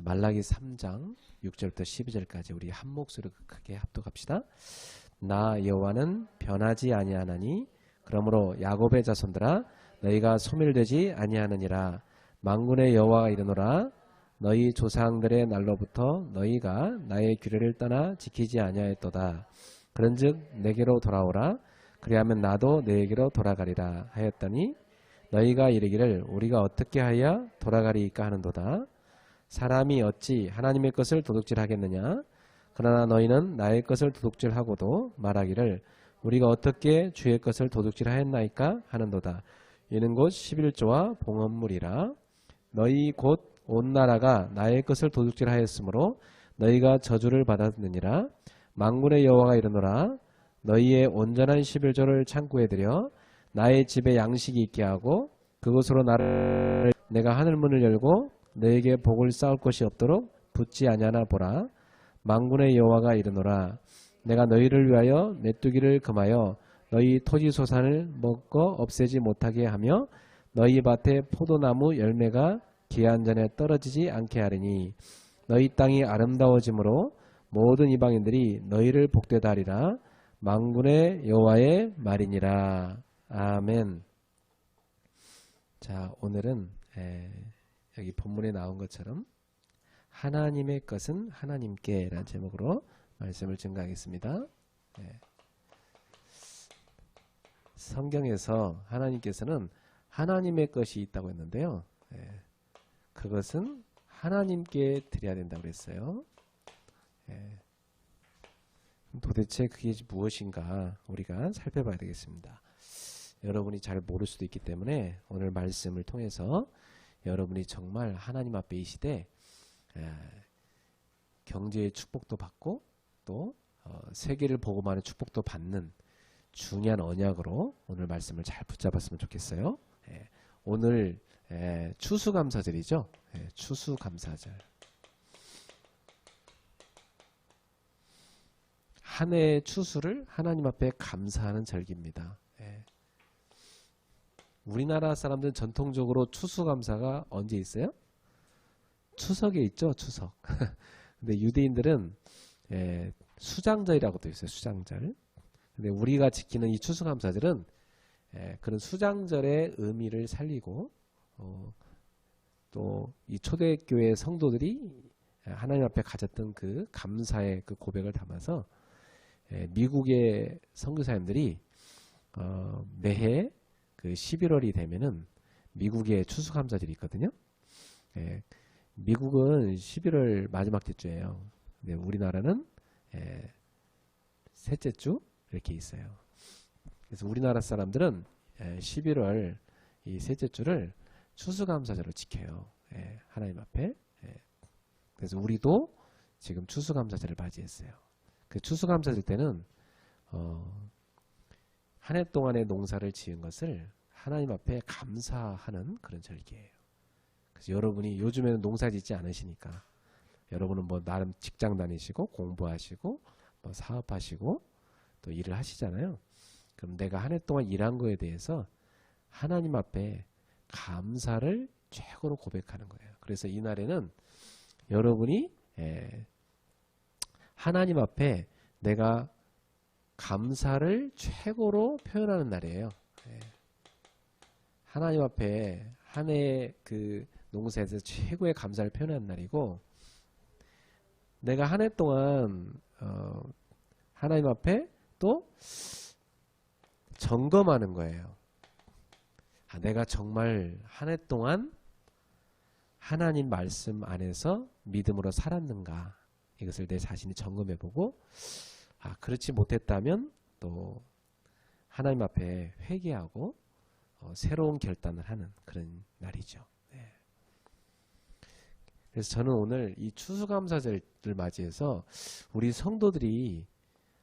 말라기 3장 6절부터 12절까지 우리 한 목소리로 크게 합독합시다. 나 여호와는 변하지 아니하나니 그러므로 야곱의 자손들아 너희가 소멸되지 아니하느니라. 만군의 여호와가 이르노라. 너희 조상들의 날로부터 너희가 나의 규례를 떠나 지키지 아니하였도다. 그런즉 내게로 돌아오라. 그리하면 나도 너에게로 돌아가리라 하였더니 너희가 이르기를 우리가 어떻게 하여 돌아가리이까 하는도다. 사람이 어찌 하나님의 것을 도둑질하겠느냐. 그러나 너희는 나의 것을 도둑질하고도 말하기를 우리가 어떻게 주의 것을 도둑질하였나이까 하는도다. 이는 곧 11조와 봉헌물이라. 너희 곧 온 나라가 나의 것을 도둑질하였으므로 너희가 저주를 받았느니라. 만군의 여호와가 이르노라. 너희의 온전한 11조를 창고에 들여 나의 집에 양식이 있게 하고 그것으로 나를 내가 하늘문을 열고 너에게 복을 쌓을 것이 없도록 붙지 아니하나 보라. 만군의 여호와가 이르노라. 내가 너희를 위하여 메뚜기를 금하여 너희 토지 소산을 먹고 없애지 못하게 하며 너희 밭에 포도나무 열매가 기한 전에 떨어지지 않게 하리니 너희 땅이 아름다워짐으로 모든 이방인들이 너희를 복되다 하리라. 만군의 여호와의 말이니라. 아멘. 자, 오늘은 여기 본문에 나온 것처럼 하나님의 것은 하나님께 라는 제목으로 말씀을 증거하겠습니다. 성경에서 하나님께서는 하나님의 것이 있다고 했는데요. 그것은 하나님께 드려야 된다고 그랬어요. 도대체 그게 무엇인가 우리가 살펴봐야 되겠습니다. 여러분이 잘 모를 수도 있기 때문에 오늘 말씀을 통해서 여러분이 정말 하나님 앞에 이 시대 경제의 축복도 받고 또 세계를 복음하는 축복도 받는 중요한 언약으로 오늘 말씀을 잘 붙잡았으면 좋겠어요. 오늘 추수감사절이죠. 추수감사절. 한 해의 추수를 하나님 앞에 감사하는 절기입니다. 우리나라 사람들은 전통적으로 추수감사가 언제 있어요? 추석에 있죠. 추석. 근데 유대인들은 수장절이라고도 있어요. 수장절. 근데 우리가 지키는 이 추수감사절은 그런 수장절의 의미를 살리고 또 이 초대교회 성도들이 하나님 앞에 가졌던 그 감사의 그 고백을 담아서 미국의 선교사님들이 매해 그 11월이 되면은 미국의 추수감사절이 있거든요. 미국은 11월 마지막 주예요. 근데 우리나라는 셋째 주 이렇게 있어요. 그래서 우리나라 사람들은 11월 이 셋째 주를 추수감사절로 지켜요. 하나님 앞에. 그래서 우리도 지금 추수감사절을 맞이했어요. 그 추수감사절 때는 한 해 동안의 농사를 지은 것을 하나님 앞에 감사하는 그런 절기예요. 그래서 여러분이 요즘에는 농사 짓지 않으시니까 여러분은 뭐 나름 직장 다니시고 공부하시고 뭐 사업하시고 또 일을 하시잖아요. 그럼 내가 한 해 동안 일한 거에 대해서 하나님 앞에 감사를 최고로 고백하는 거예요. 그래서 이날에는 여러분이 하나님 앞에 내가 감사를 최고로 표현하는 날이에요. 하나님 앞에 한 해의 그 농사에서 최고의 감사를 표현하는 날이고 내가 한 해 동안 하나님 앞에 또 점검하는 거예요. 내가 정말 한 해 동안 하나님 말씀 안에서 믿음으로 살았는가 이것을 내 자신이 점검해보고 그렇지 못했다면 또 하나님 앞에 회개하고 새로운 결단을 하는 그런 날이죠. 그래서 저는 오늘 이 추수감사절을 맞이해서 우리 성도들이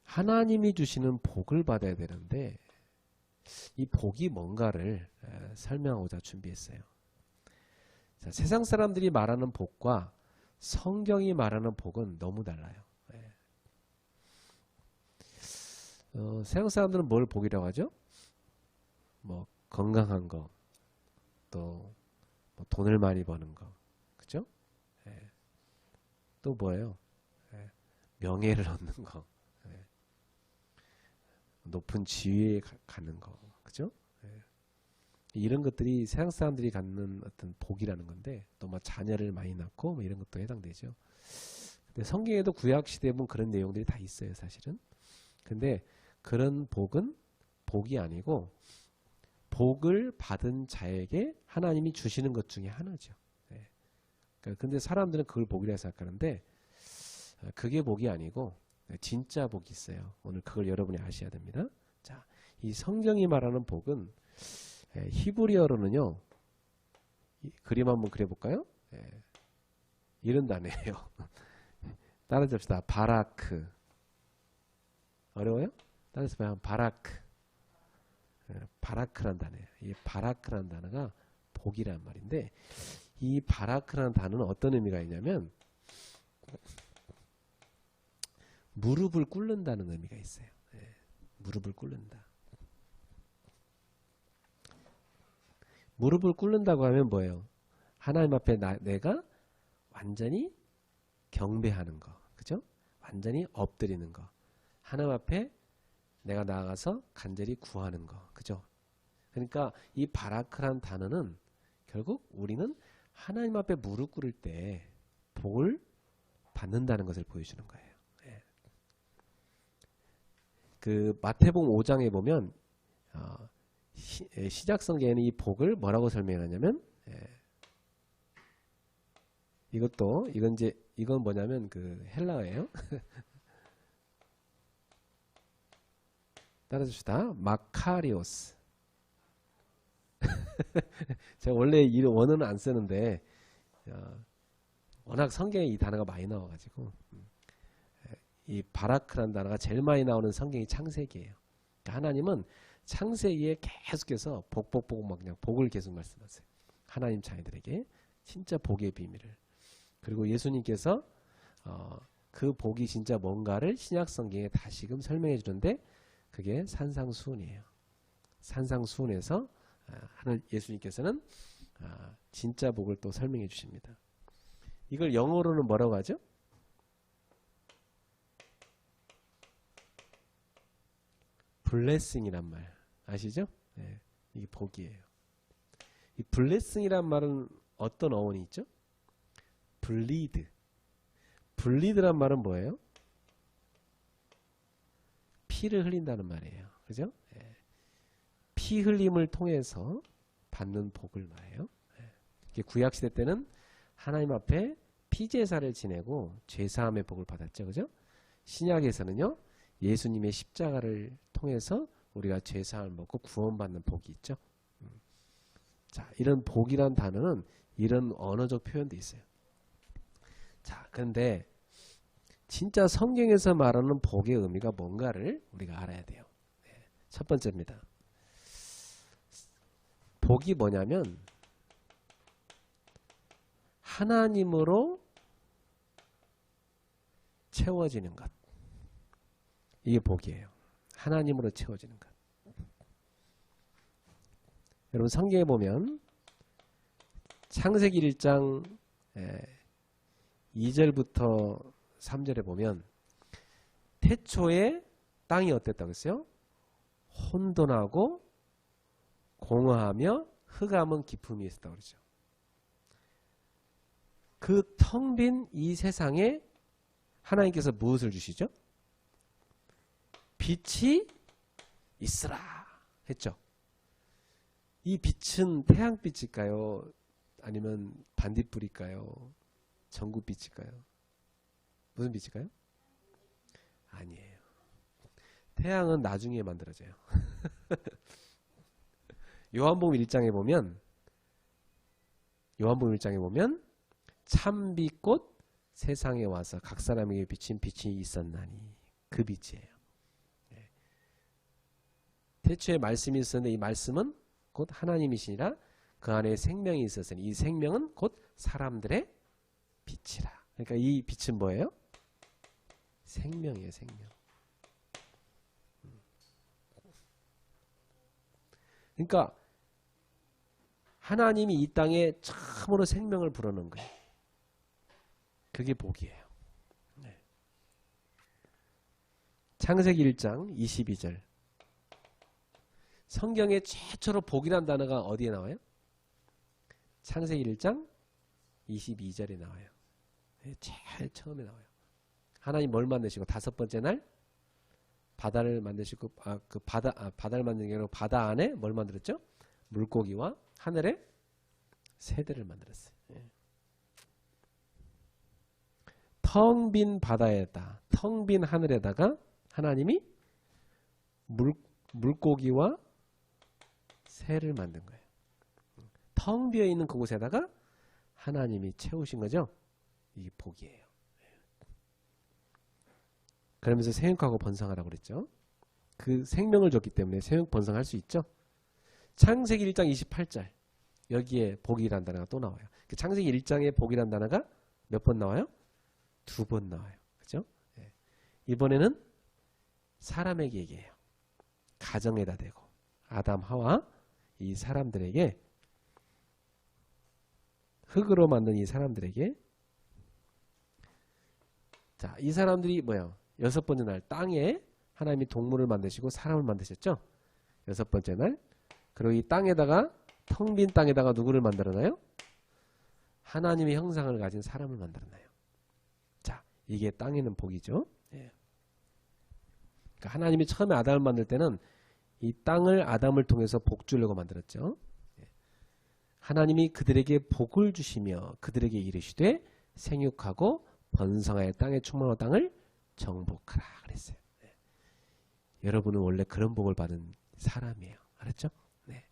하나님이 주시는 복을 받아야 되는데 이 복이 뭔가를 설명하고자 준비했어요. 자, 세상 사람들이 말하는 복과 성경이 말하는 복은 너무 달라요. 세상 사람들은 뭘 복이라고 하죠? 뭐 건강한 거, 또 뭐 돈을 많이 버는 거, 그죠? 또 뭐예요? 예, 명예를 얻는 거, 예, 높은 지위에 가는 거, 그죠? 예. 이런 것들이 세상 사람들이 갖는 어떤 복이라는 건데, 또 뭐 자녀를 많이 낳고 뭐 이런 것도 해당되죠. 근데 성경에도 구약 시대에 보면 그런 내용들이 다 있어요, 사실은. 근데 그런 복은 복이 아니고 복을 받은 자에게 하나님이 주시는 것 중에 하나죠. 예. 그러니까 근데 사람들은 그걸 복이라 생각하는데 그게 복이 아니고 진짜 복이 있어요. 오늘 그걸 여러분이 아셔야 됩니다. 자, 이 성경이 말하는 복은 히브리어로는요. 그림 한번 그려볼까요? 이런 단어예요. 따라잡시다. 바라크. 어려워요? 따라서 바라크. 바라크란 단어예요. 이 바라크란 단어가 복이란 말인데, 이 바라크란 단어는 어떤 의미가 있냐면 무릎을 꿇는다는 의미가 있어요. 무릎을 꿇는다. 무릎을 꿇는다고 하면 뭐예요? 하나님 앞에 내가 완전히 경배하는 거, 그죠? 완전히 엎드리는 거. 하나님 앞에 내가 나아가서 간절히 구하는 거, 그죠? 그러니까 이 바라크란 단어는 결국 우리는 하나님 앞에 무릎 꿇을 때 복을 받는다는 것을 보여주는 거예요. 예. 그 마태복음 5장에 보면 시작 성경에는 이 복을 뭐라고 설명하냐면 이건 뭐냐면 그 헬라어예요. 따라줍시다. 마카리오스. 제가 원래 이 원어는 안 쓰는데 워낙 성경에 이 단어가 많이 나와가지고 이 바라크라는 단어가 제일 많이 나오는 성경이 창세기예요. 그러니까 하나님은 창세기에 계속해서 복 막 그냥 복을 계속 말씀하세요. 하나님 자녀들에게 진짜 복의 비밀을. 그리고 예수님께서 그 복이 진짜 뭔가를 신약 성경에 다시금 설명해 주는데 그게 산상수훈이에요. 산상수훈에서 예수님께서는 진짜 복을 또 설명해 주십니다. 이걸 영어로는 뭐라고 하죠? 블레싱이란 말 아시죠? 네, 이게 복이에요. 이 블레싱이란 말은 어떤 어원이 있죠? 블리드. 블리드란 말은 뭐예요? 피를 흘린다는 말이에요. 그죠? 네. 피 흘림을 통해서 받는 복을 말해요. 네. 구약시대 때는 하나님 앞에 피제사를 지내고 죄사함의 복을 받았죠. 그죠? 신약에서는요. 예수님의 십자가를 통해서 우리가 죄사함을 먹고 구원받는 복이 있죠. 자, 이런 복이란 단어는 이런 언어적 표현도 있어요. 자, 그런데 진짜 성경에서 말하는 복의 의미가 뭔가를 우리가 알아야 돼요. 네, 첫 번째입니다. 복이 뭐냐면 하나님으로 채워지는 것. 이게 복이에요. 하나님으로 채워지는 것. 여러분 성경에 보면 창세기 1장 2절부터 3절에 보면 태초에 땅이 어땠다고 했어요? 혼돈하고 공허하며 흑암은 깊음이 있었다고 그러죠. 그 텅 빈 이 세상에 하나님께서 무엇을 주시죠? 빛이 있으라 했죠. 이 빛은 태양빛일까요? 아니면 반딧불일까요? 전구빛일까요? 무슨 빛일까요? 아니에요. 태양은 나중에 만들어져요. 요한복음 1장에 보면 참빛꽃 세상에 와서 각 사람에게 비친 빛이 있었나니 그 빛이에요. 네. 태초에 말씀이 있었는데 이 말씀은 곧 하나님이시니라 그 안에 생명이 있었으니 이 생명은 곧 사람들의 빛이라. 그러니까 이 빛은 뭐예요? 생명이에요. 생명. 그러니까 하나님이 이 땅에 처음으로 생명을 불어넣은 거예요. 그게 복이에요. 창세기 1장 22절. 성경에 최초로 복이란 단어가 어디에 나와요? 창세기 1장 22절에 나와요. 제일 처음에 나와요. 하나님 뭘 만드시고 다섯 번째 날 바다를 만드시고 바다를 만드는 게 아니라 바다 안에 뭘 만들었죠? 물고기와 하늘의 새들을 만들었어요. 텅 빈 바다에다, 텅 빈 하늘에다가 하나님이 물고기와 새를 만든 거예요. 텅 비어 있는 그곳에다가 하나님이 채우신 거죠. 이게 복이에요. 그러면서 생육하고 번성하라고 그랬죠. 그 생명을 줬기 때문에 생육 번성할 수 있죠. 창세기 1장 28절 여기에 복이란 단어가 또 나와요. 그 창세기 1장에 복이란 단어가 몇 번 나와요? 2번 나와요. 그죠? 네. 이번에는 사람에게 얘기해요. 가정에다 대고 아담 하와 이 사람들에게 흙으로 만든 이 사람들에게 자, 이 사람들이 뭐예요? 여섯 번째 날 땅에 하나님이 동물을 만드시고 사람을 만드셨죠? 여섯 번째 날 그리고 이 땅에다가 텅 빈 땅에다가 누구를 만들어놔요? 하나님의 형상을 가진 사람을 만들어놔요. 자, 이게 땅에는 복이죠. 예. 그러니까 하나님이 처음에 아담을 만들 때는 이 땅을 아담을 통해서 복 주려고 만들었죠. 예. 하나님이 그들에게 복을 주시며 그들에게 이르시되 생육하고 번성하여 땅에 충만한 땅을 정복하라 그랬어요. 네. 여러분은 원래 그런 복을 받은 사람이에요. 알았죠? 네.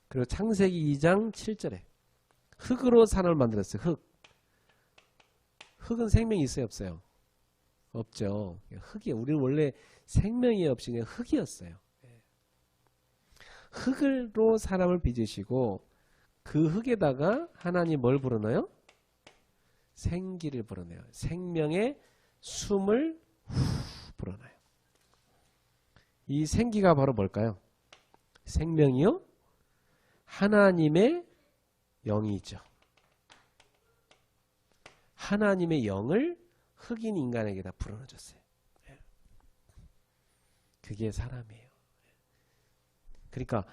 그리고 창세기 2장 7절에 흙으로 산을 만들었어요. 흙. 흙은 생명이 있어요? 없어요? 없죠. 흙이 우리는 원래 생명이 없이 그냥 흙이었어요. 네. 흙으로 사람을 빚으시고 그 흙에다가 하나님 뭘 불어넣어요? 생기를 불어넣어요. 생명의 숨을 후 불어넣어요. 이 생기가 바로 뭘까요? 생명이요? 하나님의 영이죠. 하나님의 영을 흑인 인간에게다 불어넣어줬어요. 그게 사람이에요. 그러니까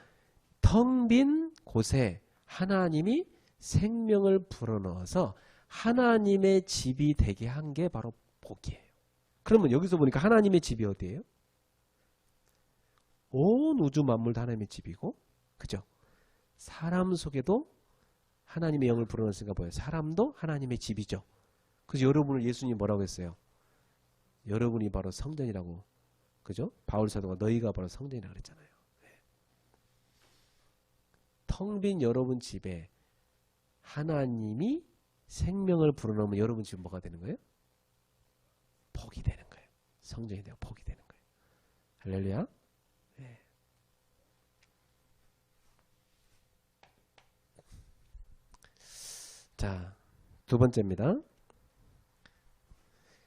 텅 빈 곳에 하나님이 생명을 불어넣어서 하나님의 집이 되게 한 게 바로 복이에요. 그러면 여기서 보니까 하나님의 집이 어디예요? 온 우주 만물도 하나님의 집이고, 그죠? 사람 속에도 하나님의 영을 불어넣었으니까 뭐예요? 사람도 하나님의 집이죠. 그래서 여러분을 예수님이 뭐라고 했어요? 여러분이 바로 성전이라고, 그죠? 바울 사도가 너희가 바로 성전이라고 그랬잖아요. 네. 텅 빈 여러분 집에 하나님이 생명을 불어넣으면 여러분 집은 뭐가 되는 거예요? 복이 되는 거예요. 성전이 되고 복이 되는 거예요. 할렐루야. 네. 자, 두 번째입니다.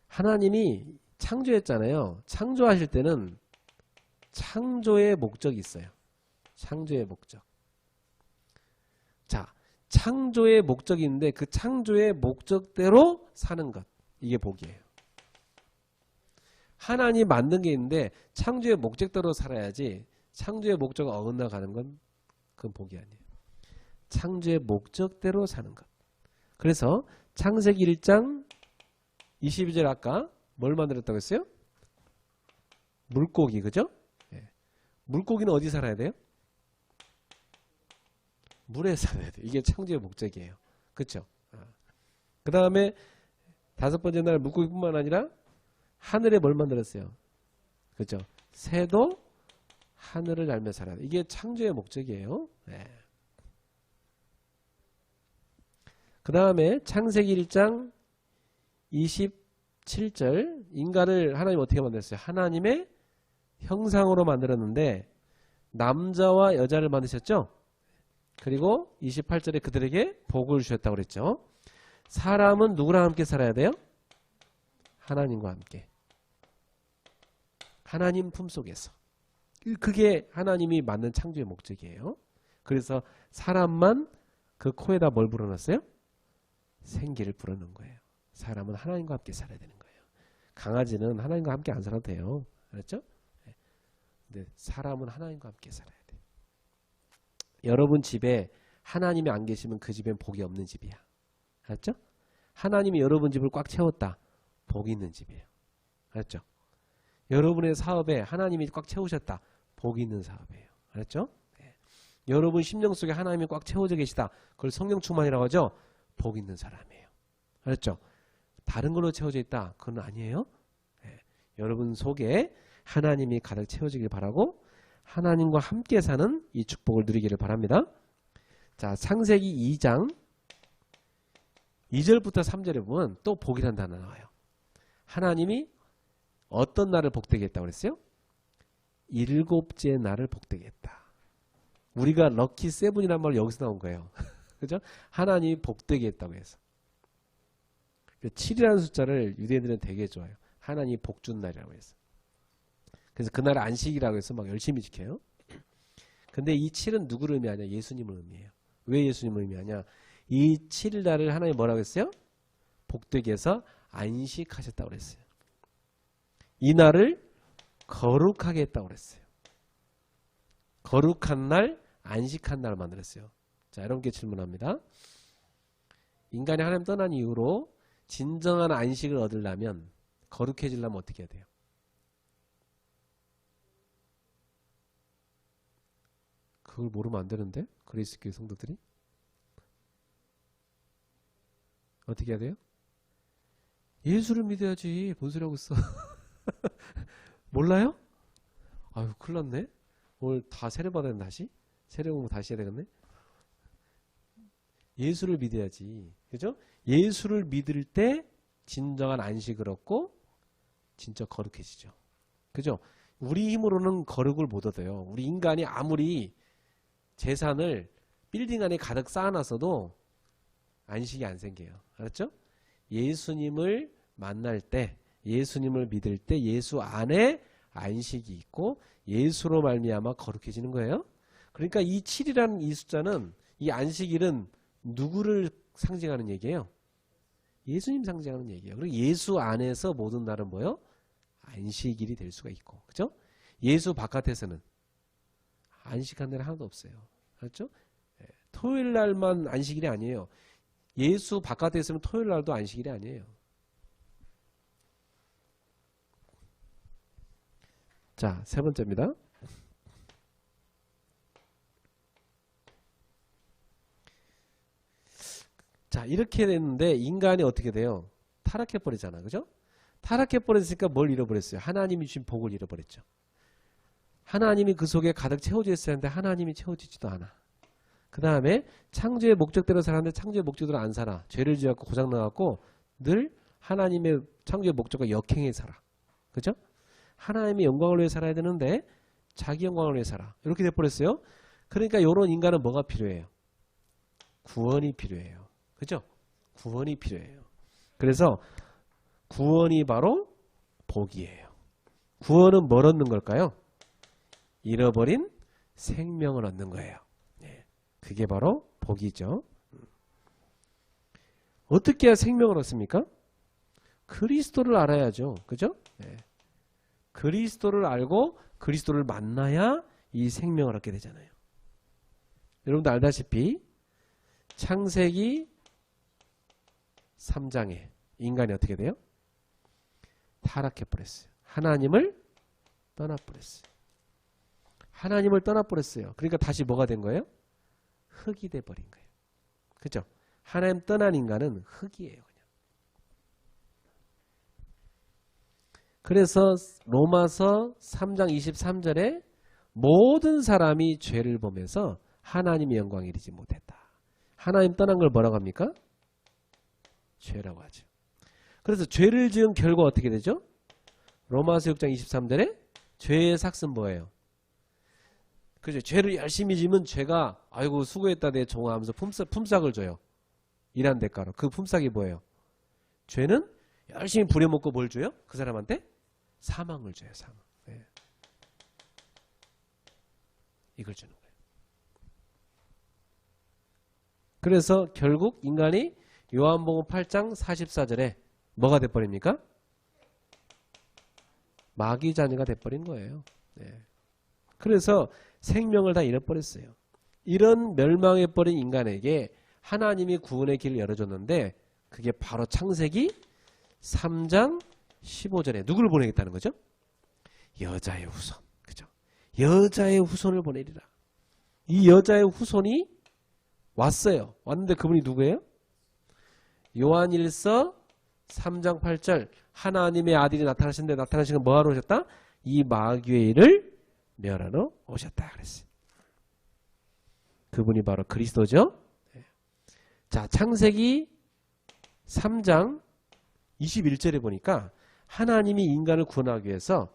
하나님이 창조했잖아요. 창조하실 때는 창조의 목적이 있어요. 창조의 목적. 자, 창조의 목적이 있는데 그 창조의 목적대로 사는 것. 이게 복이에요. 하나님 만든 게 있는데 창조의 목적대로 살아야지 창조의 목적을 어긋나가는 건 그건 복이 아니에요. 창조의 목적대로 사는 것. 그래서 창세기 1장 22절 아까 뭘 만들었다고 했어요? 물고기, 그죠? 네. 물고기는 어디 살아야 돼요? 물에 살아야 돼요. 이게 창조의 목적이에요. 그렇죠? 그 다음에 다섯 번째 날 물고기뿐만 아니라 하늘에 뭘 만들었어요? 그렇죠? 새도 하늘을 날며 살아야 돼요. 이게 창조의 목적이에요. 네. 그 다음에 창세기 1장 27절 인간을 하나님 어떻게 만들었어요? 하나님의 형상으로 만들었는데 남자와 여자를 만드셨죠? 그리고 28절에 그들에게 복을 주셨다고 그랬죠. 사람은 누구랑 함께 살아야 돼요? 하나님과 함께. 하나님 품속에서. 그게 하나님이 만든 창조의 목적이에요. 그래서 사람만 그 코에다 뭘 불어넣었어요? 생기를 불어넣은 거예요. 사람은 하나님과 함께 살아야 되는 거예요. 강아지는 하나님과 함께 안 살아도 돼요. 알았죠? 근데 사람은 하나님과 함께 살아야 돼. 여러분 집에 하나님이 안 계시면 그 집엔 복이 없는 집이야. 알았죠? 하나님이 여러분 집을 꽉 채웠다. 복이 있는 집이에요. 알았죠? 여러분의 사업에 하나님이 꽉 채우셨다. 복이 있는 사업이에요. 알았죠? 네. 여러분 심령 속에 하나님이 꽉 채워져 계시다. 그걸 성령 충만이라고 하죠? 복 있는 사람이에요. 알았죠? 다른 걸로 채워져 있다. 그건 아니에요. 네. 여러분 속에 하나님이 가득 채워지길 바라고 하나님과 함께 사는 이 축복을 누리기를 바랍니다. 자, 창세기 2장 2절부터 3절에 보면 또 복이라는 단어 나와요. 하나님이 어떤 날을 복되게 했다고 그랬어요? 일곱째 날을 복되게 했다. 우리가 럭키 세븐이란 말 여기서 나온 거예요. 그죠? 하나님이 복되게 했다고 해서. 7이라는 숫자를 유대인들은 되게 좋아해요. 하나님이 복 준 날이라고 해서. 그래서 그날 안식이라고 해서 막 열심히 지켜요. 근데 이 7은 누구를 의미하냐? 예수님을 의미해요. 왜 예수님을 의미하냐? 이 7일날을 하나님이 뭐라고 했어요? 복되게 해서 안식하셨다고 그랬어요. 이 날을 거룩하게 했다고 그랬어요. 거룩한 날, 안식한 날 만들었어요. 자, 여러분께 질문합니다. 인간이 하나님 떠난 이후로 진정한 안식을 얻으려면, 거룩해지려면 어떻게 해야 돼요? 그걸 모르면 안 되는데? 그리스도교회 성도들이? 어떻게 해야 돼요? 예수를 믿어야지. 뭔 소리 하고 있어. 몰라요? 아유, 큰일 났네. 오늘 다 세례받아야 되나 다시? 세례 공부 다시 해야 되겠네? 예수를 믿어야지. 그죠? 예수를 믿을 때 진정한 안식을 얻고 진짜 거룩해지죠. 그죠? 우리 힘으로는 거룩을 못 얻어요. 우리 인간이 아무리 재산을 빌딩 안에 가득 쌓아놨어도 안식이 안 생겨요. 알았죠? 예수님을 만날 때, 예수님을 믿을 때 예수 안에 안식이 있고 예수로 말미암아 거룩해지는 거예요. 그러니까 이 7이라는 이 숫자는, 이 안식일은 누구를 상징하는 얘기예요? 예수님 상징하는 얘기예요. 그리고 예수 안에서 모든 날은 뭐예요? 안식일이 될 수가 있고, 그죠? 예수 바깥에서는 안식한 날은 하나도 없어요. 그렇죠? 토요일 날만 안식일이 아니에요. 예수 바깥에 있으면 토요일 날도 안식일이 아니에요. 자, 세 번째입니다. 자, 이렇게 됐는데 인간이 어떻게 돼요? 타락해버리잖아. 그죠? 타락해버렸으니까 뭘 잃어버렸어요? 하나님이 주신 복을 잃어버렸죠. 하나님이 그 속에 가득 채워져 있어야 하는데 하나님이 채워지지도 않아. 그 다음에 창조의 목적대로 살았는데 창조의 목적대로 안 살아. 죄를 지었고 고장나갖고 늘 하나님의 창조의 목적과 역행해 살아. 그죠? 하나님의 영광을 위해 살아야 되는데 자기 영광을 위해 살아. 이렇게 돼버렸어요. 그러니까 이런 인간은 뭐가 필요해요? 구원이 필요해요. 그죠? 구원이 필요해요. 그래서 구원이 바로 복이에요. 구원은 뭘 얻는 걸까요? 잃어버린 생명을 얻는 거예요. 그게 바로 복이죠. 어떻게 해야 생명을 얻습니까? 그리스도를 알아야죠. 그죠? 네. 그리스도를 알고 그리스도를 만나야 이 생명을 얻게 되잖아요. 여러분도 알다시피 창세기 3장에 인간이 어떻게 돼요? 타락해버렸어요. 하나님을 떠나버렸어요. 하나님을 떠나버렸어요. 그러니까 다시 뭐가 된 거예요? 흙이 돼버린 거예요. 그죠? 하나님 떠난 인간은 흙이에요. 그냥. 그래서 로마서 3장 23절에 모든 사람이 죄를 범해서 하나님의 영광에 이르지 못했다. 하나님 떠난 걸 뭐라고 합니까? 죄라고 하죠. 그래서 죄를 지은 결과 어떻게 되죠? 로마서 6장 23절에 죄의 삭은 뭐예요? 그죠? 죄를 열심히 지면 죄가 아이고 수고했다 내 종아 하면서 품삯을 줘요. 일한 대가로. 그 품삯이 뭐예요? 죄는 열심히 부려먹고 뭘 줘요? 그 사람한테? 사망을 줘요. 사망. 네. 이걸 주는 거예요. 그래서 결국 인간이 요한복음 8장 44절에 뭐가 돼버립니까? 마귀 자녀가 돼버린 거예요. 네. 그래서 생명을 다 잃어버렸어요. 이런 멸망해버린 인간에게 하나님이 구원의 길을 열어줬는데 그게 바로 창세기 3장 15절에 누구를 보내겠다는 거죠? 여자의 후손. 그죠? 여자의 후손을 보내리라. 이 여자의 후손이 왔어요. 왔는데 그분이 누구예요? 요한일서 3장 8절 하나님의 아들이 나타나신데 나타나신 건 뭐하러 오셨다? 이 마귀의 일을 멸하러 오셨다 그랬어요. 그분이 바로 그리스도죠. 자, 창세기 3장 21절에 보니까 하나님이 인간을 구원하기 위해서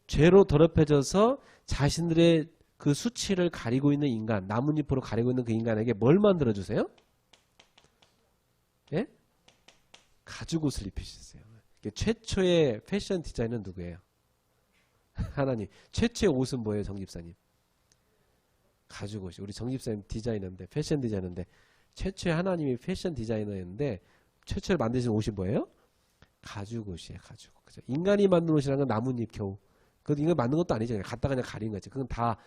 죄로 더럽혀져서 자신들의 그 수치를 가리고 있는 인간, 나뭇잎으로 가리고 있는 그 인간에게 뭘 만들어주세요? 예? 가죽옷을 입히셨어요. 최초의 패션 디자인은 누구예요? 하나님. 최초의 옷은 뭐예요, 정집사님? 가죽옷이. 우리 정집사님 디자이너인데, 패션 디자이너인데, 최초의 하나님이 패션 디자이너였는데, 최초에 만드신 옷이 뭐예요? 가죽옷이에요, 가죽옷. 그죠? 인간이 만든 옷이라는 건 나뭇잎 겨우. 그것도 인간 만든 것도 아니죠. 갖다가 그냥 가린 거지. 그건 다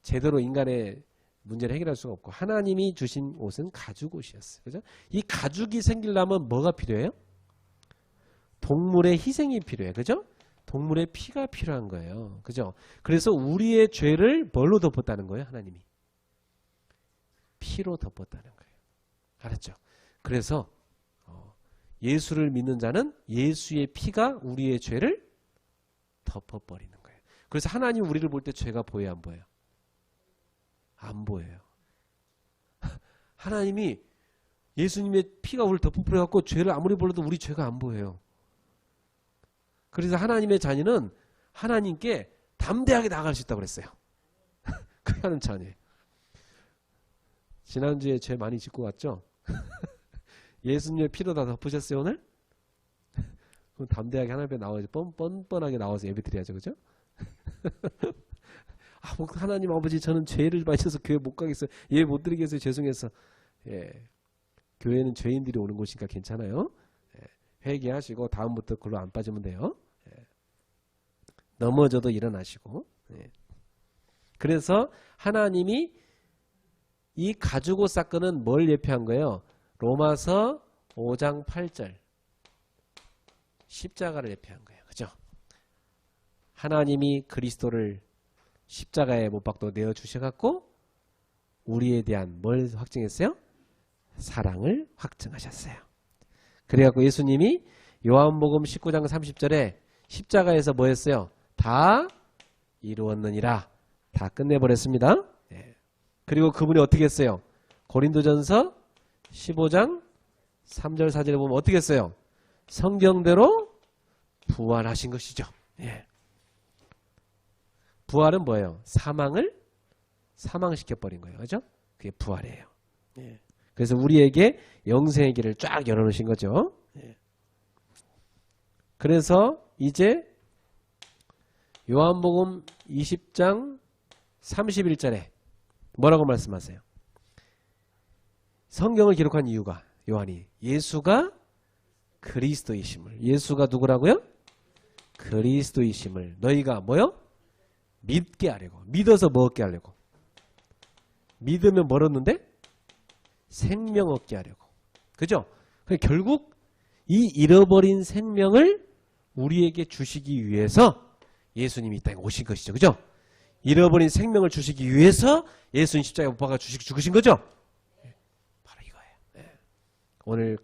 제대로 인간의 문제를 해결할 수가 없고, 하나님이 주신 옷은 가죽옷이었어요. 그죠? 이 가죽이 생기려면 뭐가 필요해요? 동물의 희생이 필요해. 그죠? 동물의 피가 필요한 거예요. 그죠? 그래서 우리의 죄를 뭘로 덮었다는 거예요? 하나님이. 피로 덮었다는 거예요. 알았죠? 그래서 예수를 믿는 자는 예수의 피가 우리의 죄를 덮어버리는 거예요. 그래서 하나님 우리를 볼 때 죄가 보여요? 안 보여요? 안 보여요. 하나님이 예수님의 피가 우리를 덮어버려갖고 죄를 아무리 불러도 우리 죄가 안 보여요. 그래서 하나님의 자녀는 하나님께 담대하게 나아갈 수 있다고 그랬어요. 그게 하나님 자녀예요. 지난주에 죄 많이 짓고 왔죠? 예수님의 피로 다 덮으셨어요 오늘? 그럼 담대하게 하나님 앞에 나와야지. 뻔뻔하게 나와서 예배 드려야죠. 그죠? 하나님 아버지 저는 죄를 많이 져서 교회 못 가겠어요. 예배 못 드리겠어요. 죄송해서. 예. 교회는 죄인들이 오는 곳이니까 괜찮아요. 예. 회개하시고 다음부터 그걸로 안 빠지면 돼요. 예. 넘어져도 일어나시고. 예. 그래서 하나님이 이 가죽옷 사건은 뭘 예표한 거예요? 로마서 5장 8절 십자가를 예표한 거예요. 그죠? 하나님이 그리스도를 십자가에 못 박도 내어주셔갖고 우리에 대한 뭘 확증했어요? 사랑을 확증하셨어요. 그래갖고 예수님이 요한복음 19장 30절에 십자가에서 뭐 했어요? 다 이루었느니라. 다 끝내버렸습니다. 네. 그리고 그분이 어떻게 했어요? 고린도전서 15장 3절 4절에 보면 어떻게 했어요? 성경대로 부활하신 것이죠. 예. 부활은 뭐예요? 사망을 사망시켜버린 거예요. 그죠? 그게 부활이에요. 예. 그래서 우리에게 영생의 길을 쫙 열어놓으신 거죠. 예. 그래서 이제 요한복음 20장 31절에 뭐라고 말씀하세요? 성경을 기록한 이유가 요한이 예수가 그리스도이심을, 예수가 누구라고요? 그리스도이심을 너희가 뭐요? 믿게 하려고. 믿어서 뭐 얻게 하려고? 믿으면 뭘 얻는데? 생명 얻게 하려고. 그죠? 결국 이 잃어버린 생명을 우리에게 주시기 위해서 예수님이 이 땅에 오신 것이죠. 그죠? 잃어버린 생명을 주시기 위해서 예수님 십자가에 못 박아 죽으신 거죠? 바로 이거예요. 오늘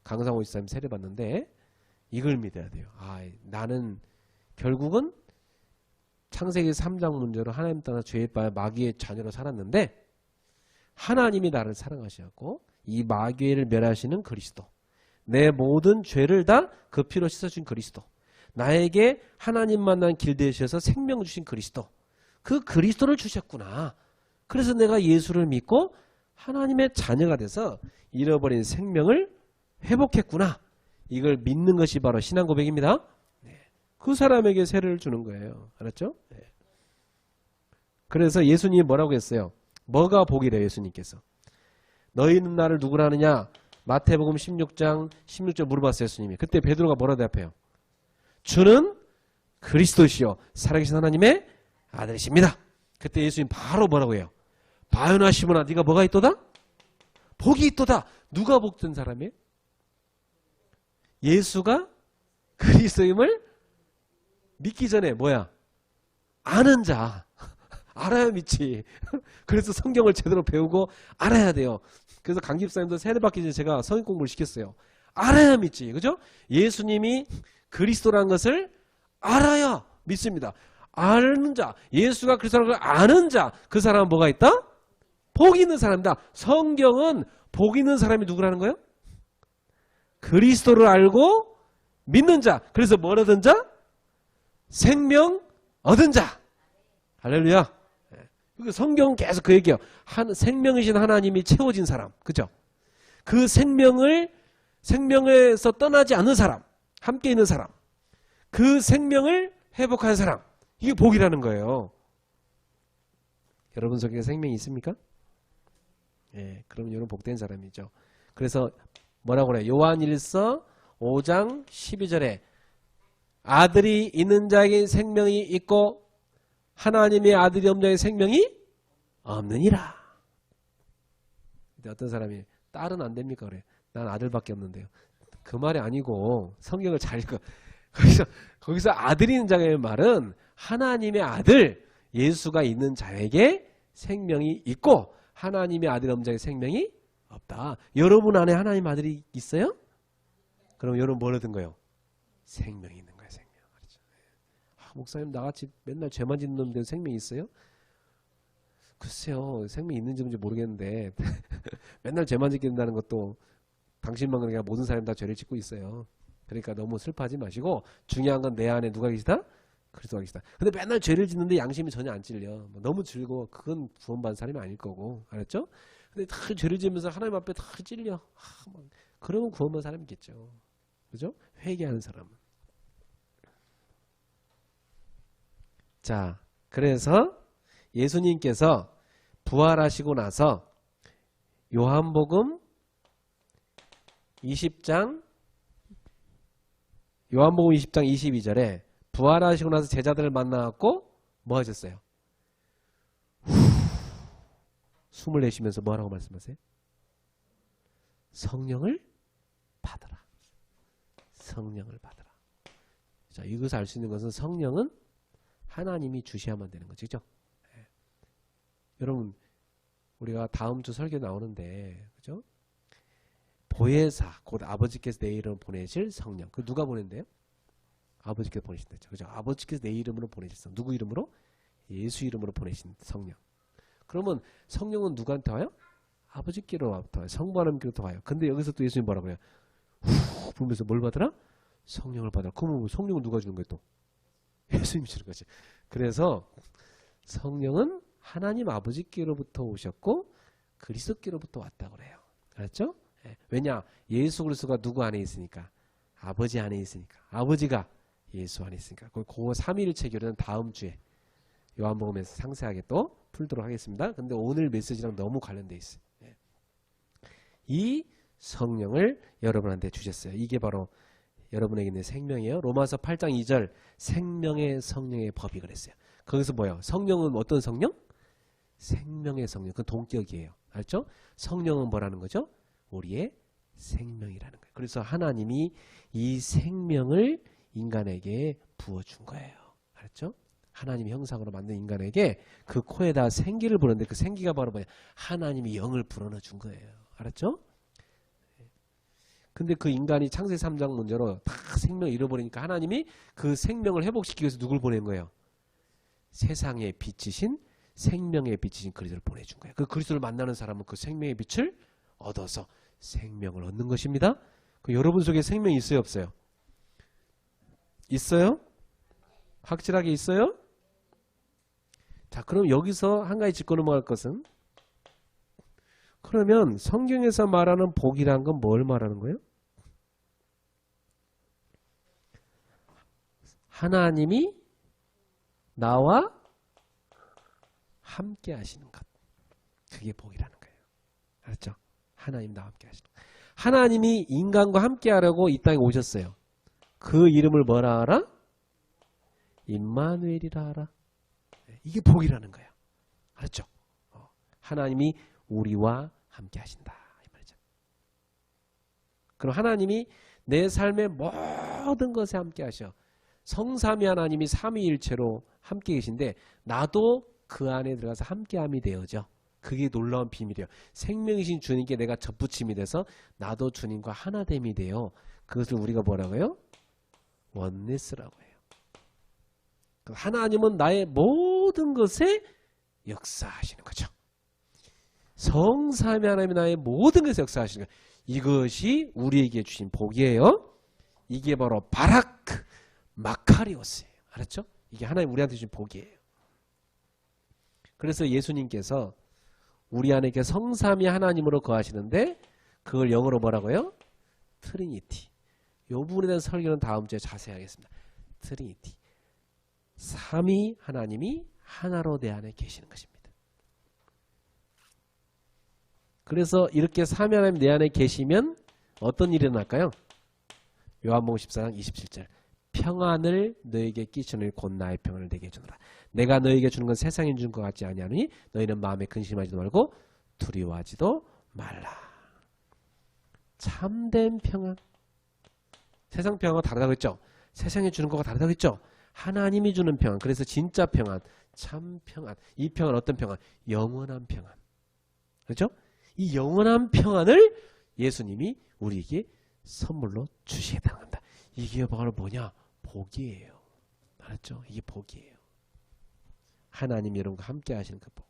강상호 집사님 세례 받는데 이걸 믿어야 돼요. 나는 결국은 창세기 3장 문제로 하나님 따라 죄에 빠져 마귀의 자녀로 살았는데 하나님이 나를 사랑하셨고 이 마귀를 멸하시는 그리스도, 내 모든 죄를 다 그 피로 씻어준 그리스도, 나에게 하나님 만난 길 되셔서 생명 주신 그리스도, 그 그리스도를 주셨구나. 그래서 내가 예수를 믿고 하나님의 자녀가 돼서 잃어버린 생명을 회복했구나. 이걸 믿는 것이 바로 신앙 고백입니다. 그 사람에게 세례를 주는 거예요. 알았죠? 그래서 예수님이 뭐라고 했어요? 뭐가 복이래요? 예수님께서 너희는 나를 누구라 하느냐? 마태복음 16장 16절 물어봤어요. 예수님이. 그때 베드로가 뭐라 대답해요? 주는 그리스도시요 살아계신 하나님의 아들이십니다. 그때 예수님 바로 뭐라고 해요? 바요나 시몬아 네가 뭐가 있도다? 복이 있도다. 누가 복된 사람이에요? 예수가 그리스도임을 믿기 전에 뭐야? 아는 자. 알아야 믿지. 그래서 성경을 제대로 배우고 알아야 돼요. 그래서 강 집사님도 세례 받기 전에 제가 성경 공부를 시켰어요. 알아야 믿지. 그죠? 예수님이 그리스도라는 것을 알아야 믿습니다. 아는 자. 예수가 그리스도라는 걸 아는 자. 그 사람은 뭐가 있다? 복 있는 사람이다. 성경은 복 있는 사람이 누구라는 거예요? 그리스도를 알고 믿는 자. 그래서 뭘 얻은 자? 생명 얻은 자. 할렐루야. 성경은 계속 그 얘기예요. 생명이신 하나님이 채워진 사람. 그죠? 그 생명에서 떠나지 않는 사람. 함께 있는 사람. 그 생명을 회복한 사람. 이게 복이라는 거예요. 여러분 속에 생명이 있습니까? 예, 그럼 여러분 복된 사람이죠. 그래서 뭐라고 그래요? 요한일서 5장 12절에 아들이 있는 자에게 생명이 있고 하나님의 아들이 없는 자에게 생명이 없느니라. 근데 어떤 사람이 딸은 안 됩니까? 그래. 난 아들밖에 없는데요. 그 말이 아니고 성경을 잘 읽어. 거기서 아들이 있는 자의 말은 하나님의 아들 예수가 있는 자에게 생명이 있고 하나님의 아들 없는 자에게 생명이 없다. 여러분 안에 하나님 아들이 있어요? 그럼 여러분 뭘 얻은 거예요? 생명이 있는 거예요. 생명. 목사님 나같이 맨날 죄만 짓는 놈들 생명이 있어요? 글쎄요. 생명이 있는지 없는지 모르겠는데 맨날 죄만 짓는다는 것도 당신만 그러니까 모든 사람이 다 죄를 짓고 있어요. 그러니까 너무 슬퍼하지 마시고 중요한 건 내 안에 누가 계시다? 그리스도가 계시다. 근데 맨날 죄를 짓는데 양심이 전혀 안 찔려. 너무 즐거워. 그건 구원받은 사람이 아닐 거고. 알았죠? 근데 다 죄를 지으면서 하나님 앞에 다 찔려. 그러면 구원받은 사람이겠죠. 그죠? 회개하는 사람은. 자, 그래서 예수님께서 부활하시고 나서 요한복음 20장 22절에 부활하시고 나서 제자들을 만나갖고 뭐 하셨어요? 숨을 내쉬면서 뭐라고 말씀하세요? 성령을 받으라. 성령을 받으라. 자, 이것을 알 수 있는 것은 성령은 하나님이 주셔야만 되는 거죠. 그죠? 네. 여러분, 우리가 다음 주 설교 나오는데, 그죠? 보혜사, 곧 아버지께서 내 이름으로 보내실 성령. 그 누가 보낸대요? 아버지께서 보내신다죠. 그죠? 아버지께서 내 이름으로 보내실 성령. 누구 이름으로? 예수 이름으로 보내신 성령. 그러면 성령은 누구한테 와요? 아버지께로부터 와요. 성부 하나님께로부터 와요. 근데 여기서 또 예수님 뭐라고 해요? 후 부르면서 뭘 받으라? 성령을 받으라. 그러면 성령은 누가 주는 거예요 또? 예수님이 주는 거지. 그래서 성령은 하나님 아버지께로부터 오셨고 그리스도께로부터 왔다고 그래요. 알았죠? 왜냐? 예수 그리스도가 누구 안에 있으니까? 아버지 안에 있으니까. 아버지가 예수 안에 있으니까. 그거 삼위일체교는 다음 주에 요한복음에서 상세하게 또 풀도록 하겠습니다. 근데 오늘 메시지랑 너무 관련돼 있어요. 이 성령을 여러분한테 주셨어요. 이게 바로 여러분에게 있는 생명이에요. 로마서 8장 2절 생명의 성령의 법이 그랬어요. 거기서 뭐예요? 성령은 어떤 성령? 생명의 성령. 그 동격이에요. 알죠? 성령은 뭐라는 거죠? 우리의 생명이라는 거예요. 그래서 하나님이 이 생명을 인간에게 부어준 거예요. 알았죠? 하나님 형상으로 만든 인간에게 그 코에다 생기를 부르는데 그 생기가 바로 뭐예요? 하나님이 영을 불어넣어 준 거예요. 알았죠? 근데 그 인간이 창세 3장 문제로 다 생명을 잃어버리니까 하나님이 그 생명을 회복시키기 위해서 누굴 보낸 거예요? 세상의 빛이신 생명의 빛이신 그리스도를 보내준 거예요. 그 그리스도를 만나는 사람은 그 생명의 빛을 얻어서 생명을 얻는 것입니다. 그 여러분 속에 생명이 있어요, 없어요? 있어요? 확실하게 있어요? 자, 그럼 여기서 한 가지 짚고 넘어갈 것은 그러면 성경에서 말하는 복이란 건 뭘 말하는 거예요? 하나님이 나와 함께 하시는 것. 그게 복이라는 거예요. 알았죠? 하나님 나와 함께 하시는 것. 하나님이 인간과 함께 하려고 이 땅에 오셨어요. 그 이름을 뭐라 하라? 임마누엘이라 하라. 이게 복이라는 거야. 알았죠? 하나님이 우리와 함께 하신다 이 말이죠. 그럼 하나님이 내 삶의 모든 것에 함께 하셔. 성삼위 하나님이 삼위일체로 함께 계신데 나도 그 안에 들어가서 함께함이 되어져. 그게 놀라운 비밀이에요. 생명이신 주님께 내가 접붙임이 돼서 나도 주님과 하나됨이 돼요. 그것을 우리가 뭐라고요? 원네스라고 해요. 하나님은 나의 모든 것에 역사하시는 거죠. 성삼위 하나님이 나의 모든 것에 역사하시는 거예요. 이것이 우리에게 주신 복이에요. 이게 바로 바라크 마카리오스예요. 알았죠? 이게 하나님 우리한테 주신 복이에요. 그래서 예수님께서 우리 안에 이렇게 성삼위 하나님으로 거하시는데 그걸 영어로 뭐라고요? 트리니티. 이 부분에 대한 설교는 다음 주에 자세히 하겠습니다. 트리니티. 삼위 하나님이 하나로 내 안에 계시는 것입니다. 그래서 이렇게 삼위 하나님 내 안에 계시면 어떤 일이 일어날까요? 요한복음 14장 27절. 평안을 너에게 끼치는 곧 나의 평안을 내게 주노라. 내가 너에게 주는 건 세상이 주는 것 같지 아니하노니 너희는 마음에 근심하지도 말고 두려워하지도 말라. 참된 평안. 세상 평안과 다르다고 했죠. 세상이 주는 것과 다르다고 했죠. 하나님이 주는 평안. 그래서 진짜 평안, 참 평안. 이 평안 어떤 평안? 영원한 평안. 그렇죠? 이 영원한 평안을 예수님이 우리에게 선물로 주시겠다는 겁니다. 이게 바로 뭐냐? 복이에요. 알았죠? 이게 복이에요. 하나님 여러분과 함께 하시는 그 복.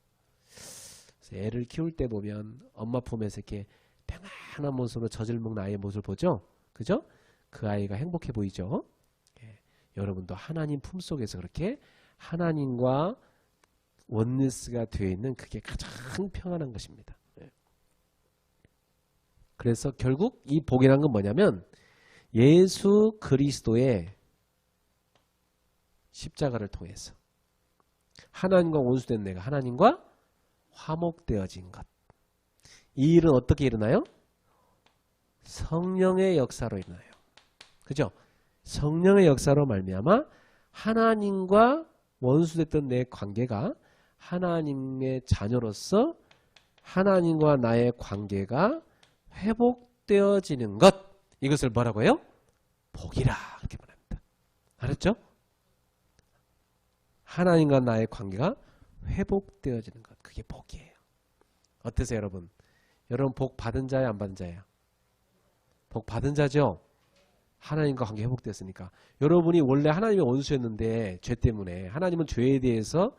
그래서 애를 키울 때 보면 엄마 품에서 이렇게 평안한 모습으로 젖을 먹는 아이의 모습을 보죠? 그죠? 그 아이가 행복해 보이죠? 예. 여러분도 하나님 품속에서 그렇게 하나님과 원리스가 되어 있는 그게 가장 평안한 것입니다. 예. 그래서 결국 이 복이라는 건 뭐냐면 예수 그리스도의 십자가를 통해서 하나님과 원수된 내가 하나님과 화목되어진 것. 이 일은 어떻게 일어나요? 성령의 역사로 일어나요. 그죠? 성령의 역사로 말미암아 하나님과 원수됐던 내 관계가 하나님의 자녀로서 하나님과 나의 관계가 회복되어지는 것. 이것을 뭐라고요? 복이라 이렇게 말합니다. 알았죠? 하나님과 나의 관계가 회복되어지는 것. 그게 복이에요. 어떠세요 여러분? 여러분 복 받은 자예요 안 받은 자예요? 복 받은 자죠? 하나님과 관계 회복됐으니까. 여러분이 원래 하나님의 원수였는데 죄 때문에 하나님은 죄에 대해서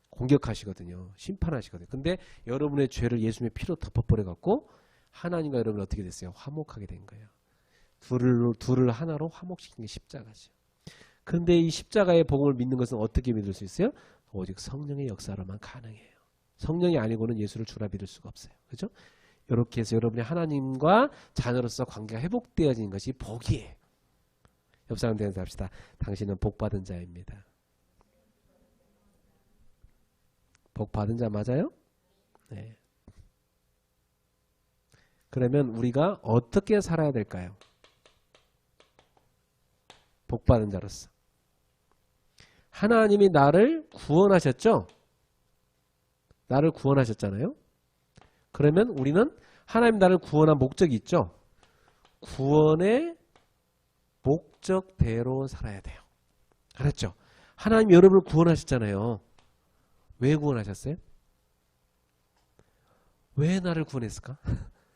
공격하시거든요. 심판하시거든요. 근데 여러분의 죄를 예수님의 피로 덮어버려 갖고 하나님과 여러분이 어떻게 됐어요? 화목하게 된 거예요. 둘을 하나로 화목시킨 게 십자가죠. 그런데 이 십자가의 복음을 믿는 것은 어떻게 믿을 수 있어요? 오직 성령의 역사로만 가능해요. 성령이 아니고는 예수를 주라 믿을 수가 없어요. 그렇죠? 이렇게 해서 여러분이 하나님과 자녀로서 관계가 회복되어지는 것이 복이에요. 옆 사람 대해서 합시다. 당신은 복받은 자입니다. 복받은 자 맞아요? 네. 그러면 우리가 어떻게 살아야 될까요? 복받은 자로서. 하나님이 나를 구원하셨죠? 나를 구원하셨잖아요? 그러면 우리는 하나님 나를 구원한 목적이 있죠? 구원의 목적대로 살아야 돼요. 알았죠? 하나님 여러분을 구원하셨잖아요. 왜 구원하셨어요? 왜 나를 구원했을까?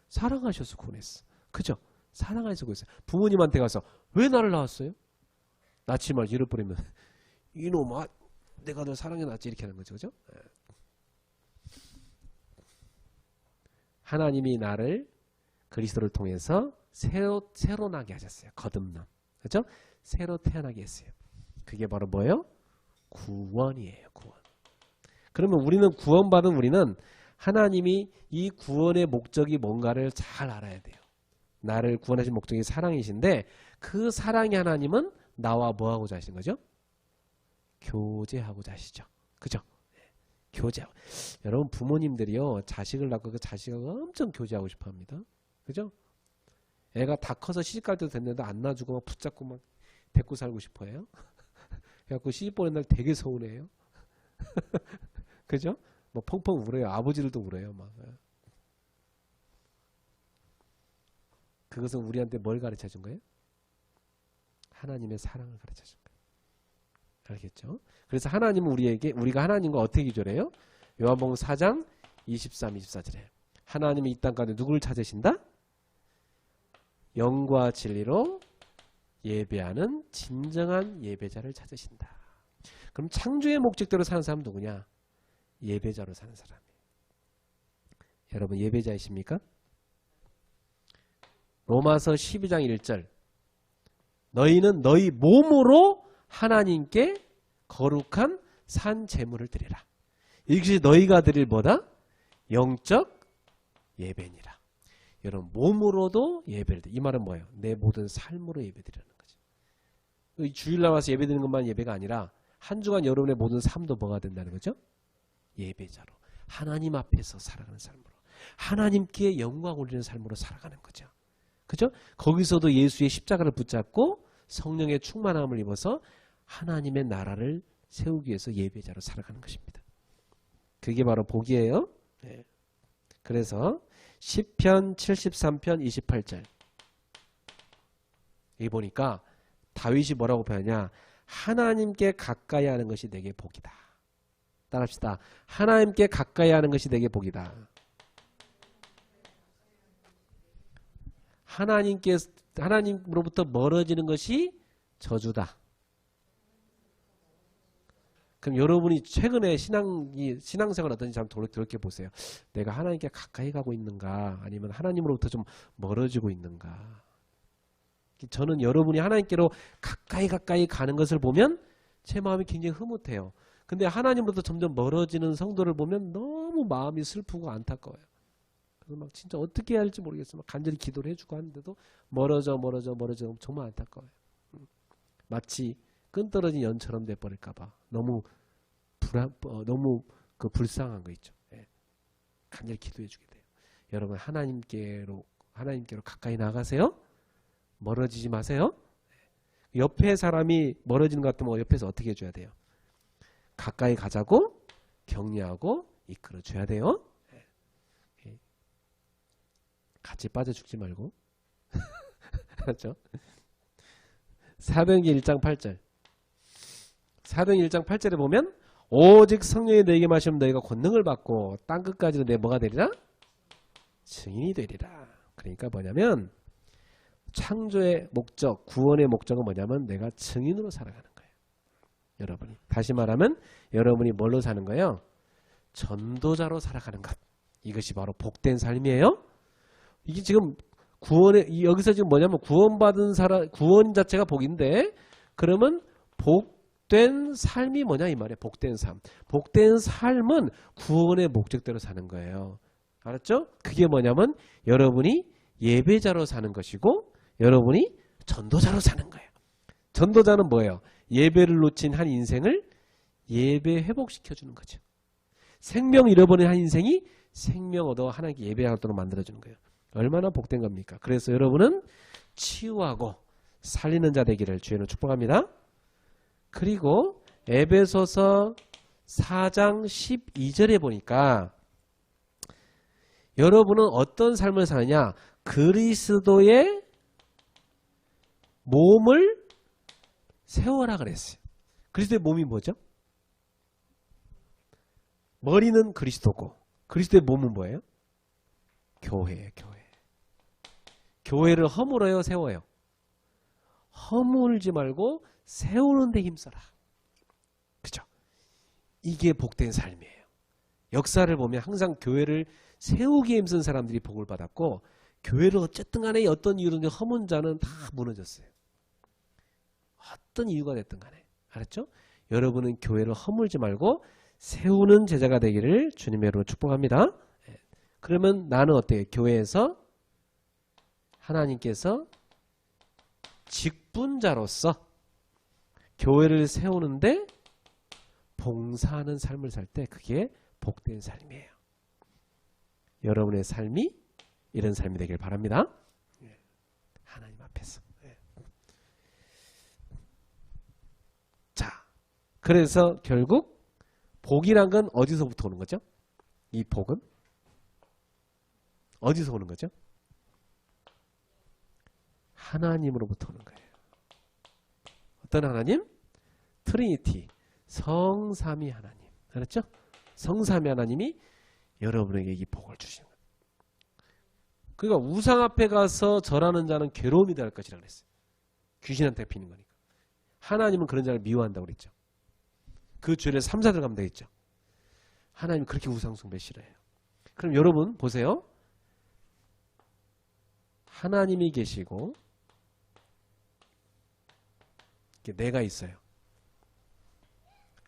사랑하셔서 구원했어. 그죠? 사랑하셔서 구원했어요. 부모님한테 가서 왜 나를 낳았어요? 낳지 말 잃어버리면 이놈아 내가 너 사랑해 낳았지 이렇게 하는 거죠. 그죠? 하나님이 나를 그리스도를 통해서 새로 나게 하셨어요. 거듭남. 그죠? 새로 태어나게 했어요. 그게 바로 뭐예요? 구원이에요. 구원. 그러면 우리는 구원받은 우리는 하나님이 이 구원의 목적이 뭔가를 잘 알아야 돼요. 나를 구원하신 목적이 사랑이신데 그 사랑의 하나님은 나와 뭐하고자 하신 거죠? 교제하고자 하시죠. 그죠? 교제하고. 여러분 부모님들이요. 자식을 낳고 그 자식하고 엄청 교제하고 싶어 합니다. 그죠? 애가 다 커서 시집갈 때도 됐는데 안 놔주고 막 붙잡고 막 데리고 살고 싶어 해요. 그래갖고 시집 보낸 날 되게 서운해요. 그죠? 뭐 펑펑 울어요. 아버지들도 울어요. 막. 그것은 우리한테 뭘 가르쳐 준 거예요? 하나님의 사랑을 가르쳐 준 거예요. 알겠죠? 그래서 하나님은 우리가 하나님과 어떻게 기조해요? 요한복음 4장 23, 24절에 하나님이 이 땅 가운데 누구를 찾으신다? 영과 진리로 예배하는 진정한 예배자를 찾으신다. 그럼 창조의 목적대로 사는 사람은 누구냐? 예배자로 사는 사람이에요. 여러분 예배자이십니까? 로마서 12장 1절 너희는 너희 몸으로 하나님께 거룩한 산 제물을 드리라. 이것이 너희가 드릴 뭐다? 영적 예배니라. 여러분 몸으로도 예배를 드려. 이 말은 뭐예요? 내 모든 삶으로 예배드리는 거죠. 주일 나와서 예배드리는 것만 예배가 아니라 한 주간 여러분의 모든 삶도 뭐가 된다는 거죠? 예배자로. 하나님 앞에서 살아가는 삶으로. 하나님께 영광 올리는 삶으로 살아가는 거죠. 그죠? 거기서도 예수의 십자가를 붙잡고 성령의 충만함을 입어서 하나님의 나라를 세우기 위해서 예배자로 살아가는 것입니다. 그게 바로 복이에요. 네. 그래서 시편 73편 28절 여기 보니까 다윗이 뭐라고 표현하냐? 하나님께 가까이 하는 것이 내게 복이다. 따라합시다. 하나님께 가까이 하는 것이 내게 복이다. 하나님으로부터 멀어지는 것이 저주다. 그럼 여러분이 최근에 신앙생활 어떤지 한번 돌이켜 보세요. 내가 하나님께 가까이 가고 있는가 아니면 하나님으로부터 좀 멀어지고 있는가. 저는 여러분이 하나님께로 가까이 가는 것을 보면 제 마음이 굉장히 흐뭇해요. 근데 하나님으로부터 점점 멀어지는 성도를 보면 너무 마음이 슬프고 안타까워요. 그래서 막 진짜 어떻게 해야 할지 모르겠어요. 간절히 기도를 해주고 하는데도 멀어져 정말 안타까워요. 마치 끈떨어진 연처럼 돼버릴까 봐 너무 불쌍한 거 있죠. 예. 간절히 기도해 주게 돼요. 여러분 하나님께로 가까이 나가세요. 멀어지지 마세요. 옆에 사람이 멀어지는 것 같으면 옆에서 어떻게 해줘야 돼요? 가까이 가자고 격려하고 이끌어 줘야 돼요. 예. 같이 빠져 죽지 말고. 그렇죠? 사도행전 1장 8절. 사도행전 1장 8절에 보면 오직 성령이 너에게 마시면 너희가 권능을 받고 땅끝까지도 내 뭐가 되리라? 증인이 되리라. 그러니까 뭐냐면 창조의 목적, 구원의 목적은 뭐냐면 내가 증인으로 살아가는 거예요. 여러분이. 다시 말하면 여러분이 뭘로 사는 거예요? 전도자로 살아가는 것. 이것이 바로 복된 삶이에요. 이게 지금 여기서 지금 뭐냐면 구원받은 사람, 구원 자체가 복인데 그러면 복된 삶이 뭐냐 이 말이에요. 복된 삶. 복된 삶은 구원의 목적대로 사는 거예요. 알았죠? 그게 뭐냐면 여러분이 예배자로 사는 것이고 여러분이 전도자로 사는 거예요. 전도자는 뭐예요? 예배를 놓친 한 인생을 예배 회복시켜주는 거죠. 생명 잃어버린 한 인생이 생명 얻어 하나님께 예배하도록 만들어주는 거예요. 얼마나 복된 겁니까? 그래서 여러분은 치유하고 살리는 자 되기를 주의로 축복합니다. 그리고 에베소서 4장 12절에 보니까 여러분은 어떤 삶을 사느냐? 그리스도의 몸을 세워라 그랬어요. 그리스도의 몸이 뭐죠? 머리는 그리스도고 그리스도의 몸은 뭐예요? 교회예요. 교회를 허물어요, 세워요? 허물지 말고 세우는 데 힘써라. 그죠? 이게 복된 삶이에요. 역사를 보면 항상 교회를 세우기에 힘쓴 사람들이 복을 받았고 교회를 어쨌든 간에 어떤 이유로 허문 자는 다 무너졌어요. 어떤 이유가 됐든 간에. 알았죠? 여러분은 교회를 허물지 말고 세우는 제자가 되기를 주님의 이름으로 축복합니다. 그러면 나는 어때요? 교회에서 하나님께서 직분자로서 교회를 세우는데 봉사하는 삶을 살 때 그게 복된 삶이에요. 여러분의 삶이 이런 삶이 되길 바랍니다. 하나님 앞에서. 자, 그래서 결국 복이란 건 어디서부터 오는 거죠? 이 복은 어디서 오는 거죠? 하나님으로부터 오는 거예요. 어떤 하나님? 트리니티, 성삼위 하나님. 알았죠? 성삼위 하나님이 여러분에게 이 복을 주시는 거예요. 그러니까 우상 앞에 가서 절하는 자는 괴로움이 될 것이라 그랬어요. 귀신한테 피는 거니까. 하나님은 그런 자를 미워한다고 그랬죠. 그 죄를 3사들 가면 되겠죠. 하나님 그렇게 우상 숭배 싫어해요. 그럼 여러분 보세요. 하나님이 계시고 내가 있어요.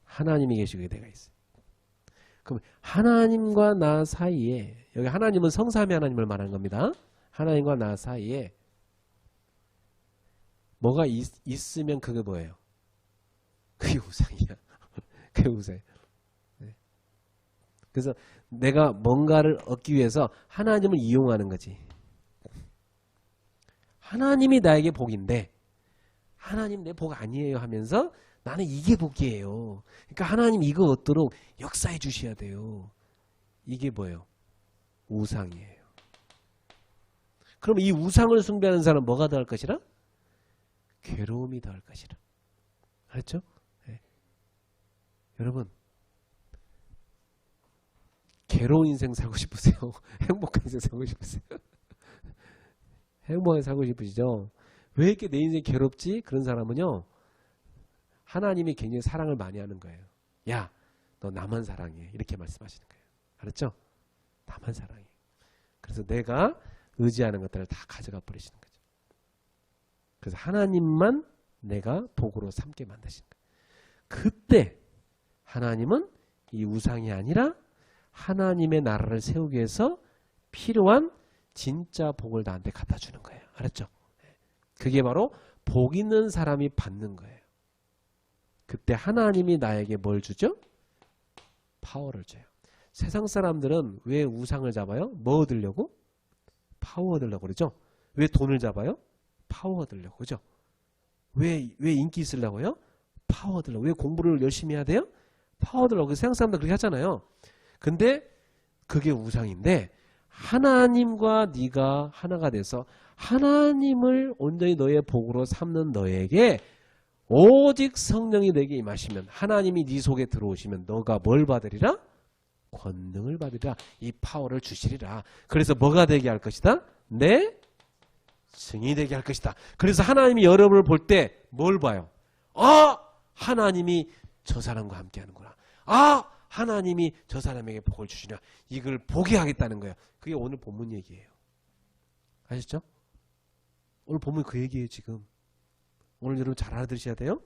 하나님이 계시고 내가 있어요. 그럼 하나님과 나 사이에, 여기 하나님은 성삼위 하나님을 말하는 겁니다. 하나님과 나 사이에 뭐가 있으면 그게 뭐예요? 그게 우상이야. 그게 우상이야. 네. 그래서 내가 뭔가를 얻기 위해서 하나님을 이용하는 거지. 하나님이 나에게 복인데 하나님 내 복 아니에요 하면서 나는 이게 복이에요. 그러니까 하나님 이거 얻도록 역사해 주셔야 돼요. 이게 뭐예요? 우상이에요. 그럼 이 우상을 숭배하는 사람은 뭐가 더할 것이라? 괴로움이 더할 것이라. 알았죠? 네. 여러분 괴로운 인생 살고 싶으세요? 행복한 인생 살고 싶으세요? 행복하게 살고 싶으시죠? 왜 이렇게 내 인생이 괴롭지? 그런 사람은요, 하나님이 굉장히 사랑을 많이 하는 거예요. 야, 너 나만 사랑해. 이렇게 말씀하시는 거예요. 알았죠? 나만 사랑해. 그래서 내가 의지하는 것들을 다 가져가 버리시는 거죠. 그래서 하나님만 내가 복으로 삼게 만드신 거예요. 그때 하나님은 이 우상이 아니라 하나님의 나라를 세우기 위해서 필요한 진짜 복을 나한테 갖다 주는 거예요. 알았죠? 그게 바로 복 있는 사람이 받는 거예요. 그때 하나님이 나에게 뭘 주죠? 파워를 줘요. 세상 사람들은 왜 우상을 잡아요? 뭐 얻으려고? 파워 얻으려고 그러죠? 왜 돈을 잡아요? 파워 얻으려고 그러죠? 왜 인기 있으려고요? 파워 얻으려고. 왜 공부를 열심히 해야 돼요? 파워 얻으려고. 세상 사람들 그렇게 하잖아요. 근데 그게 우상인데 하나님과 네가 하나가 돼서 하나님을 온전히 너의 복으로 삼는 너에게 오직 성령이 내게 임하시면, 하나님이 네 속에 들어오시면 너가 뭘 받으리라? 권능을 받으리라. 이 파워를 주시리라. 그래서 뭐가 되게 할 것이다? 내 증인이 되게 할 것이다. 그래서 하나님이 여러분을 볼 때 뭘 봐요? 하나님이 저 사람과 함께 하는구나. 하나님이 저 사람에게 복을 주시냐. 이걸 보게 하겠다는 거예요. 그게 오늘 본문 얘기예요. 아셨죠? 오늘 본문 그 얘기예요. 지금 오늘 여러분 잘 알아들으셔야 돼요.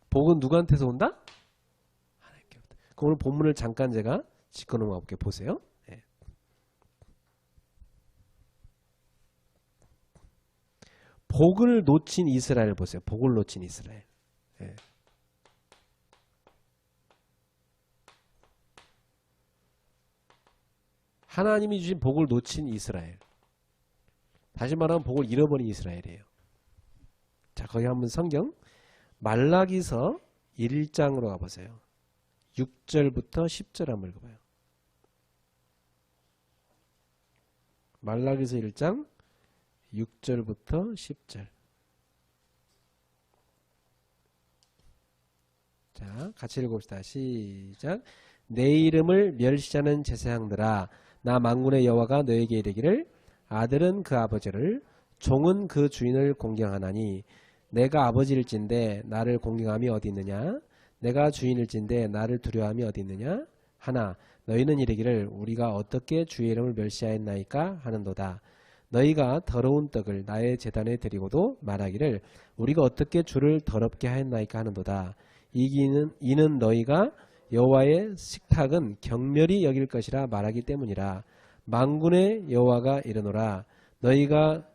복은 누구한테서 온다? 하나님께부터. 오늘 본문을 잠깐 제가 짚어놓은 거 보세요. 네. 복을 놓친 이스라엘 보세요. 복을 놓친 이스라엘. 네. 하나님이 주신 복을 놓친 이스라엘. 다시 말하면 복을 잃어버린 이스라엘이에요. 자, 거기 한번 성경 말라기서 1장으로 가보세요. 6절부터 10절 한번 읽어봐요. 말라기서 1장 6절부터 10절. 자, 같이 읽어봅시다. 시작. 내 이름을 멸시하는 제사장들아, 나 만군의 여호와가 너에게 이르기를, 아들은 그 아버지를, 종은 그 주인을 공경하나니, 내가 아버지일진데 나를 공경함이 어디 있느냐? 내가 주인일진데 나를 두려워함이 어디 있느냐? 하나, 너희는 이르기를 우리가 어떻게 주의 이름을 멸시하였나이까 하는도다. 너희가 더러운 떡을 나의 제단에 드리고도 말하기를 우리가 어떻게 주를 더럽게 하였나이까 하는도다. 이는 너희가 여호와의 식탁은 경멸히 여길 것이라 말하기 때문이라. 만군의 여호와가 이르노라. 너희가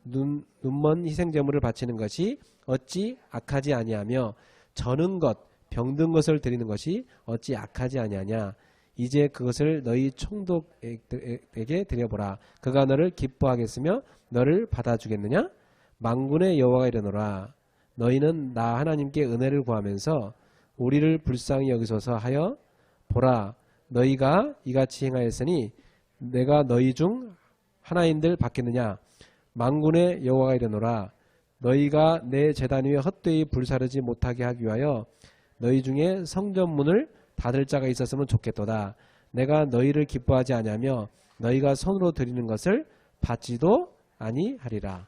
눈먼 희생제물을 바치는 것이 어찌 악하지 아니하며 저는 것 병든 것을 드리는 것이 어찌 악하지 아니하냐. 이제 그것을 너희 총독에게 드려보라. 그가 너를 기뻐하겠으며 너를 받아주겠느냐. 만군의 여호와가 이르노라. 너희는 나 하나님께 은혜를 구하면서 우리를 불쌍히 여기소서 하여 보라 너희가 이같이 행하였으니 내가 너희 중 하나인들 받겠느냐 만군의 여호와가 이르노라 너희가 내 제단 위에 헛되이 불사르지 못하게 하기 위하여 너희 중에 성전문을 닫을 자가 있었으면 좋겠도다. 내가 너희를 기뻐하지 아니하며 너희가 손으로 드리는 것을 받지도 아니하리라.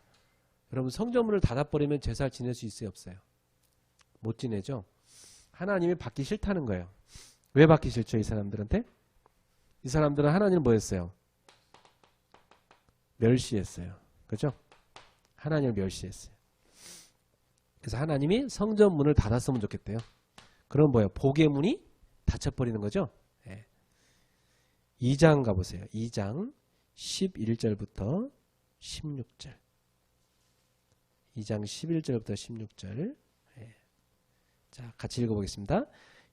여러분 성전문을 닫아버리면 제사를 지낼 수 있어요 없어요? 못 지내죠. 하나님이 받기 싫다는 거예요. 왜 받기 싫죠 이 사람들한테? 이 사람들은 하나님을 뭐 했어요? 멸시했어요. 그죠? 하나님을 멸시했어요. 그래서 하나님이 성전문을 닫았으면 좋겠대요. 그럼 뭐예요? 복의 문이 닫혀버리는 거죠. 네. 2장 가보세요. 2장 11절부터 16절 2장 11절부터 16절 네. 자, 같이 읽어보겠습니다.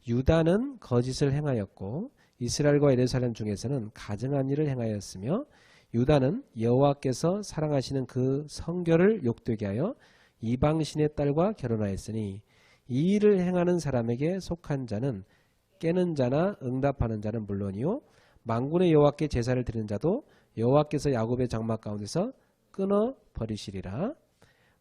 유다는 거짓을 행하였고 이스라엘과 예루살렘 중에서는 가증한 일을 행하였으며 유다는 여호와께서 사랑하시는 그 성결을 욕되게 하여 이방신의 딸과 결혼하였으니 이 일을 행하는 사람에게 속한 자는 깨는 자나 응답하는 자는 물론이요 만군의 여호와께 제사를 드리는 자도 여호와께서 야곱의 장막 가운데서 끊어 버리시리라.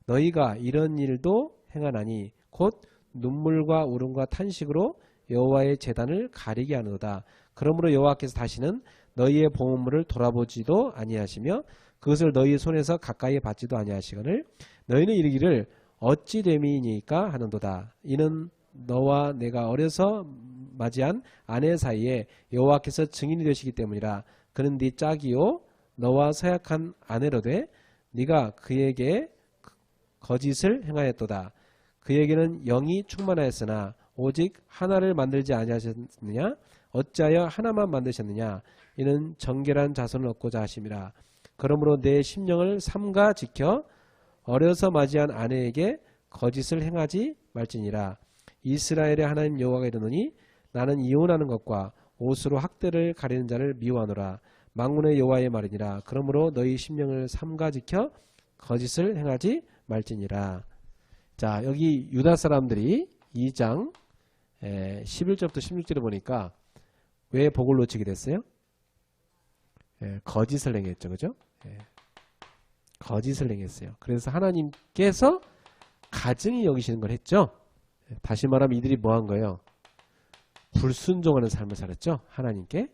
너희가 이런 일도 행하나니 곧 눈물과 울음과 탄식으로 여호와의 제단을 가리게 하노다. 그러므로 여호와께서 다시는 너희의 봉헌물을 돌아보지도 아니하시며 그것을 너희 손에서 가까이 받지도 아니하시거늘 너희는 이르기를 어찌 됨이니까 하는도다. 이는 너와 내가 어려서 맞이한 아내 사이에 여호와께서 증인이 되시기 때문이라. 그는 네 짝이요 너와 서약한 아내로 돼 네가 그에게 거짓을 행하였도다. 그에게는 영이 충만하였으나 오직 하나를 만들지 아니하셨느냐? 어찌하여 하나만 만드셨느냐? 이는 정결한 자손을 얻고자 하심이라. 그러므로 내 심령을 삼가 지켜 어려서 맞이한 아내에게 거짓을 행하지 말지니라. 이스라엘의 하나님 여호와가 이르노니 나는 이혼하는 것과 옷으로 학대를 가리는 자를 미워하노라. 만군의 여호와의 말이니라. 그러므로 너희 심령을 삼가 지켜 거짓을 행하지 말지니라. 자, 여기 유다 사람들이 2장 11절부터 16절을 보니까 왜 복을 놓치게 됐어요? 거짓을 행했죠. 그죠? 거짓을 행했어요. 그래서 하나님께서 가증히 여기시는 걸 했죠. 다시 말하면 이들이 뭐 한 거예요? 불순종하는 삶을 살았죠. 하나님께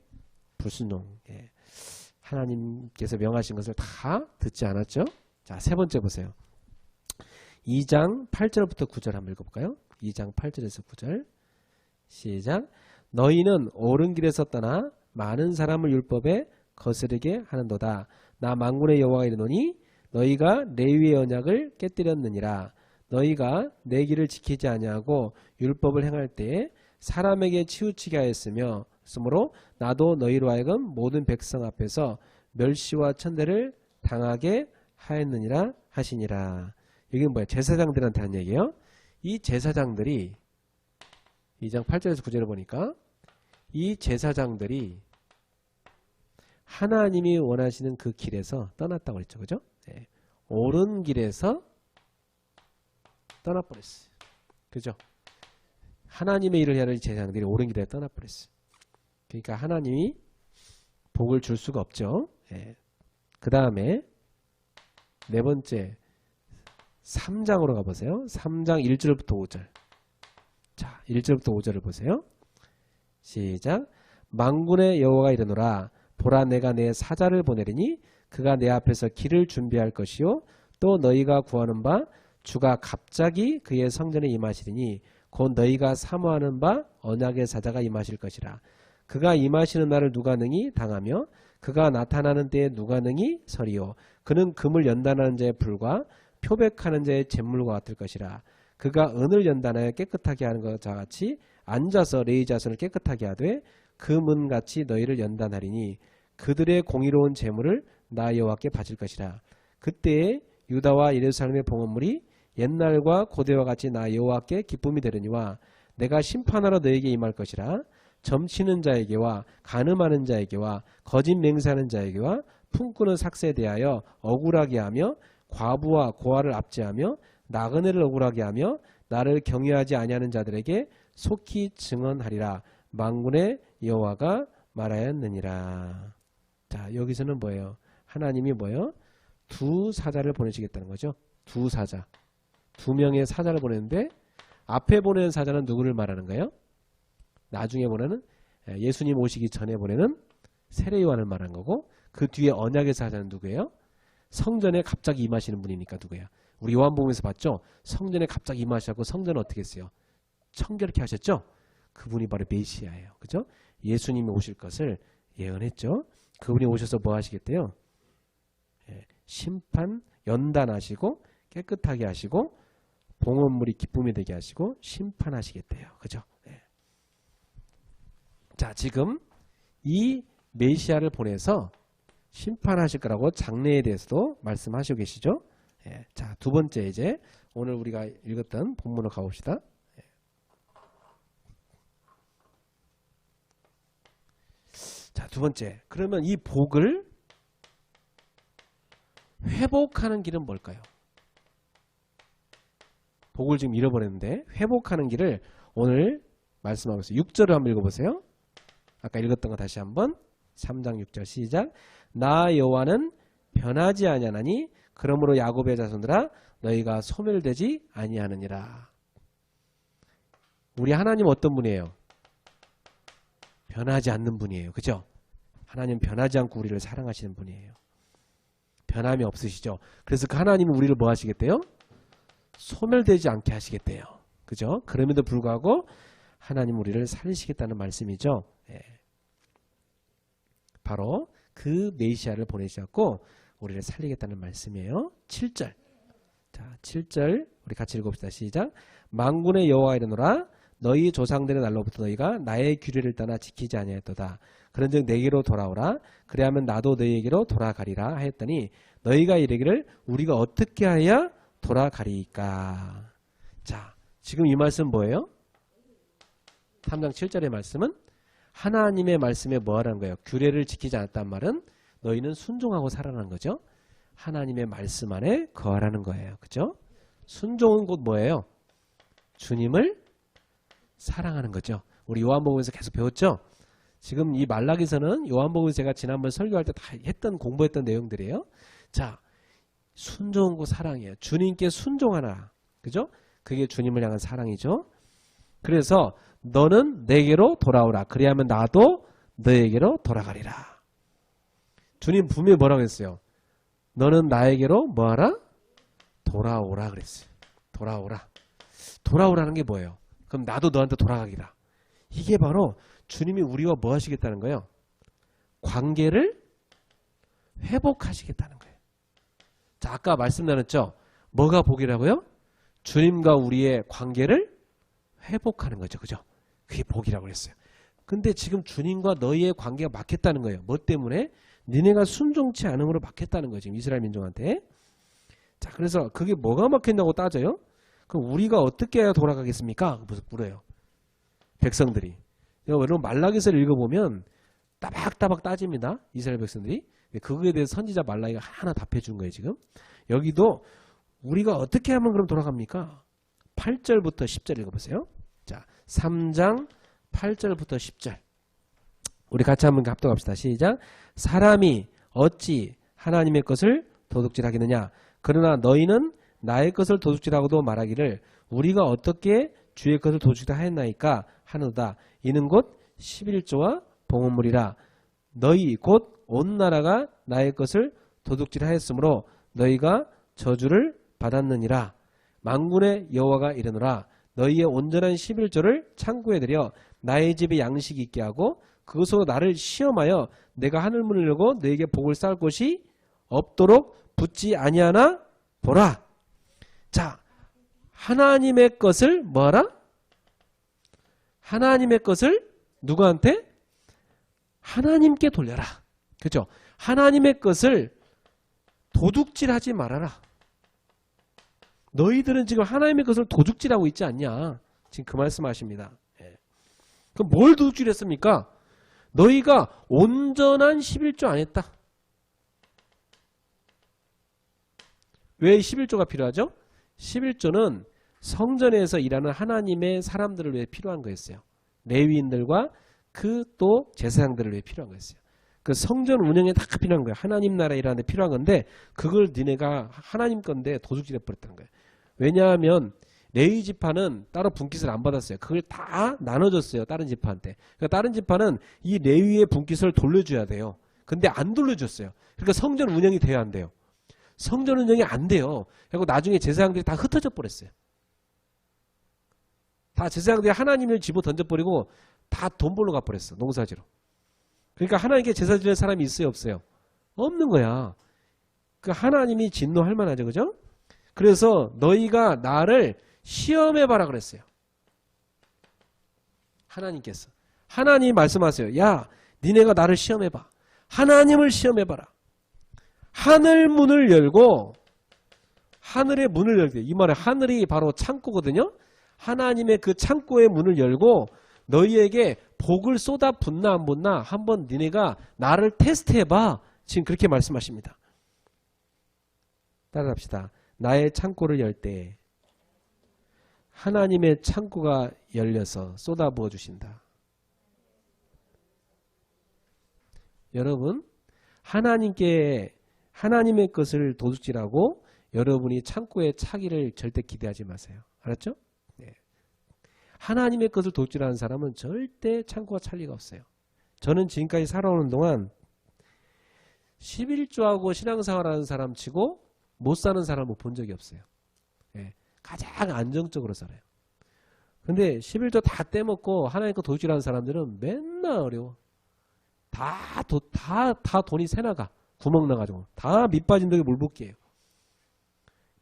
불순종. 하나님께서 명하신 것을 다 듣지 않았죠. 자, 세 번째 보세요. 2장 8절부터 9절 한번 읽어볼까요? 2장 8절에서 9절 시작. 너희는 옳은 길에서 떠나 많은 사람을 율법에 거스르게 하는도다. 나 만군의 여호와가 이르노니 너희가 레위의 언약을 깨뜨렸느니라. 너희가 내 길을 지키지 아니하고 율법을 행할 때에 사람에게 치우치게 하였으며 그러므로 나도 너희로 하여금 모든 백성 앞에서 멸시와 천대를 당하게 하였느니라 하시니라. 이게 뭐야? 제사장들한테 한 얘기예요. 이 제사장들이 2장 8절에서 9절을 보니까 이 제사장들이 하나님이 원하시는 그 길에서 떠났다고 그랬죠. 그죠? 네. 옳은 길에서 떠나버렸어요. 그죠? 하나님의 일을 해야 할 제사장들이 옳은 길에 떠나버렸어요. 그러니까 하나님이 복을 줄 수가 없죠. 네. 그 다음에 네 번째 3장으로 가보세요. 3장 1절부터 5절. 자, 1절부터 5절을 보세요. 시작. 만군의 여호와가 이르노라. 보라 내가 내 사자를 보내리니 그가 내 앞에서 길을 준비할 것이요 또 너희가 구하는 바 주가 갑자기 그의 성전에 임하시리니 곧 너희가 사모하는 바 언약의 사자가 임하실 것이라. 그가 임하시는 날을 누가 능히 당하며 그가 나타나는 때에 누가 능히 서리요. 그는 금을 연단하는 자의 불과 표백하는 자의 잿물과 같을 것이라. 그가 은을 연단하여 깨끗하게 하는 것과 같이 앉아서 레위 자손을 깨끗하게 하되 그 문같이 너희를 연단하리니 그들의 공의로운 재물을 나 여호와께 바칠 것이라. 그때에 유다와 예루살렘의 봉헌물이 옛날과 고대와 같이 나 여호와께 기쁨이 되려니와 내가 심판하러 너에게 임할 것이라. 점치는 자에게와 간음하는 자에게와 거짓 맹세하는 자에게와 품꾸는 삭세에 대하여 억울하게 하며 과부와 고아를 압제하며 나그네를 억울하게 하며 나를 경외하지 아니하는 자들에게 속히 증언하리라. 만군의 여호와가 말하였느니라. 자, 여기서는 뭐예요? 하나님이 뭐예요? 두 사자를 보내시겠다는 거죠. 두 사자. 두 명의 사자를 보내는데 앞에 보내는 사자는 누구를 말하는 거예요? 나중에 보내는 예수님 오시기 전에 보내는 세례 요한을 말하는 거고, 그 뒤에 언약의 사자는 누구예요? 성전에 갑자기 임하시는 분이니까 누구예요? 우리 요한복음에서 봤죠? 성전에 갑자기 임하셔서 성전을 어떻게 했어요? 청결케 하셨죠? 그분이 바로 메시아예요. 그죠? 예수님이 오실 것을 예언했죠. 그분이 오셔서 뭐 하시겠대요? 심판, 연단하시고 깨끗하게 하시고 봉헌물이 기쁨이 되게 하시고 심판하시겠대요. 그죠? 자, 지금 이 메시아를 보내서 심판하실 거라고 장래에 대해서도 말씀하시고 계시죠. 자, 두 번째 이제 오늘 우리가 읽었던 본문으로 가봅시다. 자, 두 번째. 그러면 이 복을 회복하는 길은 뭘까요? 복을 지금 잃어버렸는데 회복하는 길을 오늘 말씀하고 있어요. 6절을 한번 읽어보세요. 아까 읽었던 거 다시 한번. 3장 6절 시작. 나 여호와는 변하지 아니하나니 그러므로 야곱의 자손들아 너희가 소멸되지 아니하느니라. 우리 하나님 어떤 분이에요? 변하지 않는 분이에요. 그죠? 하나님 변하지 않고 우리를 사랑하시는 분이에요. 변함이 없으시죠? 그래서 그 하나님은 우리를 뭐 하시겠대요? 소멸되지 않게 하시겠대요. 그죠? 그럼에도 불구하고 하나님 우리를 살리시겠다는 말씀이죠. 바로 그 메시아를 보내셔서 우리를 살리겠다는 말씀이에요. 7절. 자, 7절 우리 같이 읽읍시다. 시작. 만군의 여호와가 이르노라 너희 조상들의 날로부터 너희가 나의 규례를 떠나 지키지 아니하였도다. 그런즉 내게로 돌아오라. 그래야면 나도 너희에게로 돌아가리라 하였더니 너희가 이르기를 우리가 어떻게 하여야 돌아가리이까. 자, 지금 이 말씀 뭐예요? 3장 7절의 말씀은 하나님의 말씀에 뭐 하라는 거예요? 규례를 지키지 않았단 말은 너희는 순종하고 살아라는 거죠. 하나님의 말씀 안에 거하라는 거예요. 그죠? 순종은 곧 뭐예요? 주님을 사랑하는 거죠. 우리 요한복음에서 계속 배웠죠? 지금 이 말라기서는 요한복음에서 제가 지난번 설교할 때 다 공부했던 내용들이에요. 자, 순종과 사랑이에요. 주님께 순종하라. 그죠? 그게 주님을 향한 사랑이죠. 그래서 너는 내게로 돌아오라. 그리하면 나도 너에게로 돌아가리라. 주님 분명히 뭐라고 했어요? 너는 나에게로 뭐하라? 돌아오라 그랬어요. 돌아오라. 돌아오라는 게 뭐예요? 그럼 나도 너한테 돌아가기라. 이게 바로 주님이 우리와 뭐 하시겠다는 거예요? 관계를 회복하시겠다는 거예요. 자, 아까 말씀 나눴죠? 뭐가 복이라고요? 주님과 우리의 관계를 회복하는 거죠. 그죠? 그게 복이라고 그랬어요. 근데 지금 주님과 너희의 관계가 막혔다는 거예요. 뭐 때문에? 니네가 순종치 않음으로 막혔다는 거예요. 지금 이스라엘 민족한테. 자, 그래서 그게 뭐가 막혔냐고 따져요? 그럼 우리가 어떻게 해야 돌아가겠습니까? 물어요. 백성들이. 여러분 말라기서를 읽어보면 따박따박 따집니다. 이스라엘 백성들이. 그거에 대해서 선지자 말라기가 하나 답해 준 거예요. 지금. 여기도 우리가 어떻게 하면 그럼 돌아갑니까? 8절부터 10절 읽어보세요. 자, 3장 8절부터 10절. 우리 같이 한번 합독합시다. 시작. 사람이 어찌 하나님의 것을 도둑질하겠느냐? 그러나 너희는 나의 것을 도둑질하고도 말하기를 우리가 어떻게 주의 것을 도둑질하였나이까 하노다. 이는 곧 11조와 봉헌물이라. 너희 곧 온 나라가 나의 것을 도둑질하였으므로 너희가 저주를 받았느니라. 만군의 여호와가 이르노라. 너희의 온전한 11조를 창고에 들여 나의 집에 양식이 있게 하고 그것으로 나를 시험하여 내가 하늘문을 열고 너에게 복을 쌓을 곳이 없도록 붙지 아니하나 보라. 자, 하나님의 것을 뭐하라? 하나님의 것을 누구한테? 하나님께 돌려라. 그죠? 하나님의 것을 도둑질하지 말아라. 너희들은 지금 하나님의 것을 도둑질하고 있지 않냐? 지금 그 말씀하십니다. 그럼 뭘 도둑질했습니까? 너희가 온전한 11조 안 했다. 왜 11조가 필요하죠? 11조는 성전에서 일하는 하나님의 사람들을 위해 필요한 거였어요. 레위인들과 그 또 제사장들을 위해 필요한 거였어요. 그 성전 운영에 다 필요한 거예요. 하나님 나라에 일하는 데 필요한 건데 그걸 니네가 하나님 건데 도둑질해 버렸다는 거예요. 왜냐하면 레위 지파는 따로 분깃을 안 받았어요. 그걸 다 나눠줬어요. 다른 지파한테. 그러니까 다른 지파는 이 레위의 분깃을 돌려줘야 돼요. 근데 안 돌려줬어요. 그러니까 성전 운영이 돼야 안 돼요. 성전 운영이 안 돼요. 그리고 나중에 제사장들이 다 흩어져 버렸어요. 다 제사장들이 하나님을 집어 던져버리고 다 돈 벌러 가버렸어. 농사지로. 그러니까 하나님께 제사 지낼 사람이 있어요? 없어요? 없는 거야. 그 하나님이 진노할 만하죠. 그죠? 그래서 너희가 나를 시험해봐라 그랬어요. 하나님께서. 하나님이 말씀하세요. 야, 니네가 나를 시험해봐. 하나님을 시험해봐라. 하늘 문을 열고 하늘의 문을 열게. 이 말에 하늘이 바로 창고거든요. 하나님의 그 창고의 문을 열고 너희에게 복을 쏟아 붓나 안 붓나 한번 니네가 나를 테스트해봐. 지금 그렇게 말씀하십니다. 따라합시다. 나의 창고를 열 때 하나님의 창고가 열려서 쏟아 부어 주신다. 여러분, 하나님의 것을 도둑질하고 여러분이 창고에 차기를 절대 기대하지 마세요. 알았죠? 네. 하나님의 것을 도둑질하는 사람은 절대 창고가 찰 리가 없어요. 저는 지금까지 살아오는 동안 11조하고 신앙생활하는 사람 치고 못 사는 사람을 본 적이 없어요. 네. 가장 안정적으로 살아요. 근데 11조 다 떼먹고 하나님 거 도둑질하는 사람들은 맨날 어려워. 다 돈이 새나가. 구멍 나가지고. 다 밑빠진 덕에 물 붓기예요.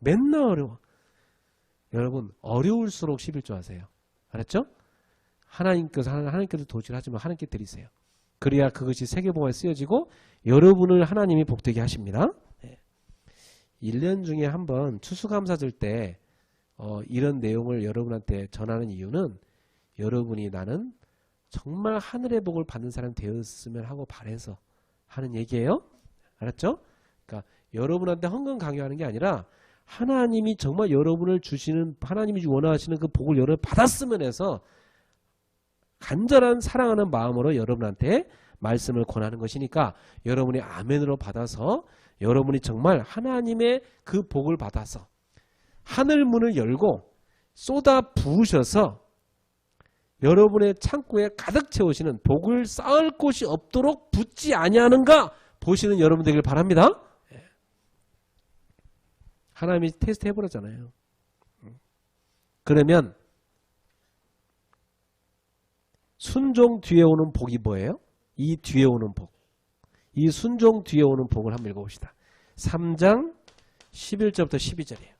맨날 어려워. 여러분 어려울수록 11조 하세요. 알았죠? 하나님께서 도둑질하지만 하나님께 드리세요. 그래야 그것이 세계복음에 쓰여지고 여러분을 하나님이 복되게 하십니다. 네. 1년 중에 한번 추수감사절 때 이런 내용을 여러분한테 전하는 이유는 여러분이 나는 정말 하늘의 복을 받는 사람이 되었으면 하고 바라서 하는 얘기예요. 알았죠? 그러니까 여러분한테 헌금 강요하는 게 아니라 하나님이 정말 여러분을 주시는 하나님이 원하시는 그 복을 여러분 받았으면 해서 간절한 사랑하는 마음으로 여러분한테 말씀을 권하는 것이니까 여러분이 아멘으로 받아서 여러분이 정말 하나님의 그 복을 받아서 하늘 문을 열고 쏟아 부으셔서 여러분의 창고에 가득 채우시는 복을 쌓을 곳이 없도록 붓지 아니하는가 보시는 여러분 되길 바랍니다. 하나님이 테스트 해버렸잖아요. 그러면 순종 뒤에 오는 복이 뭐예요? 이 뒤에 오는 복. 이 순종 뒤에 오는 복을 한번 읽어봅시다. 3장 11절부터 12절이에요.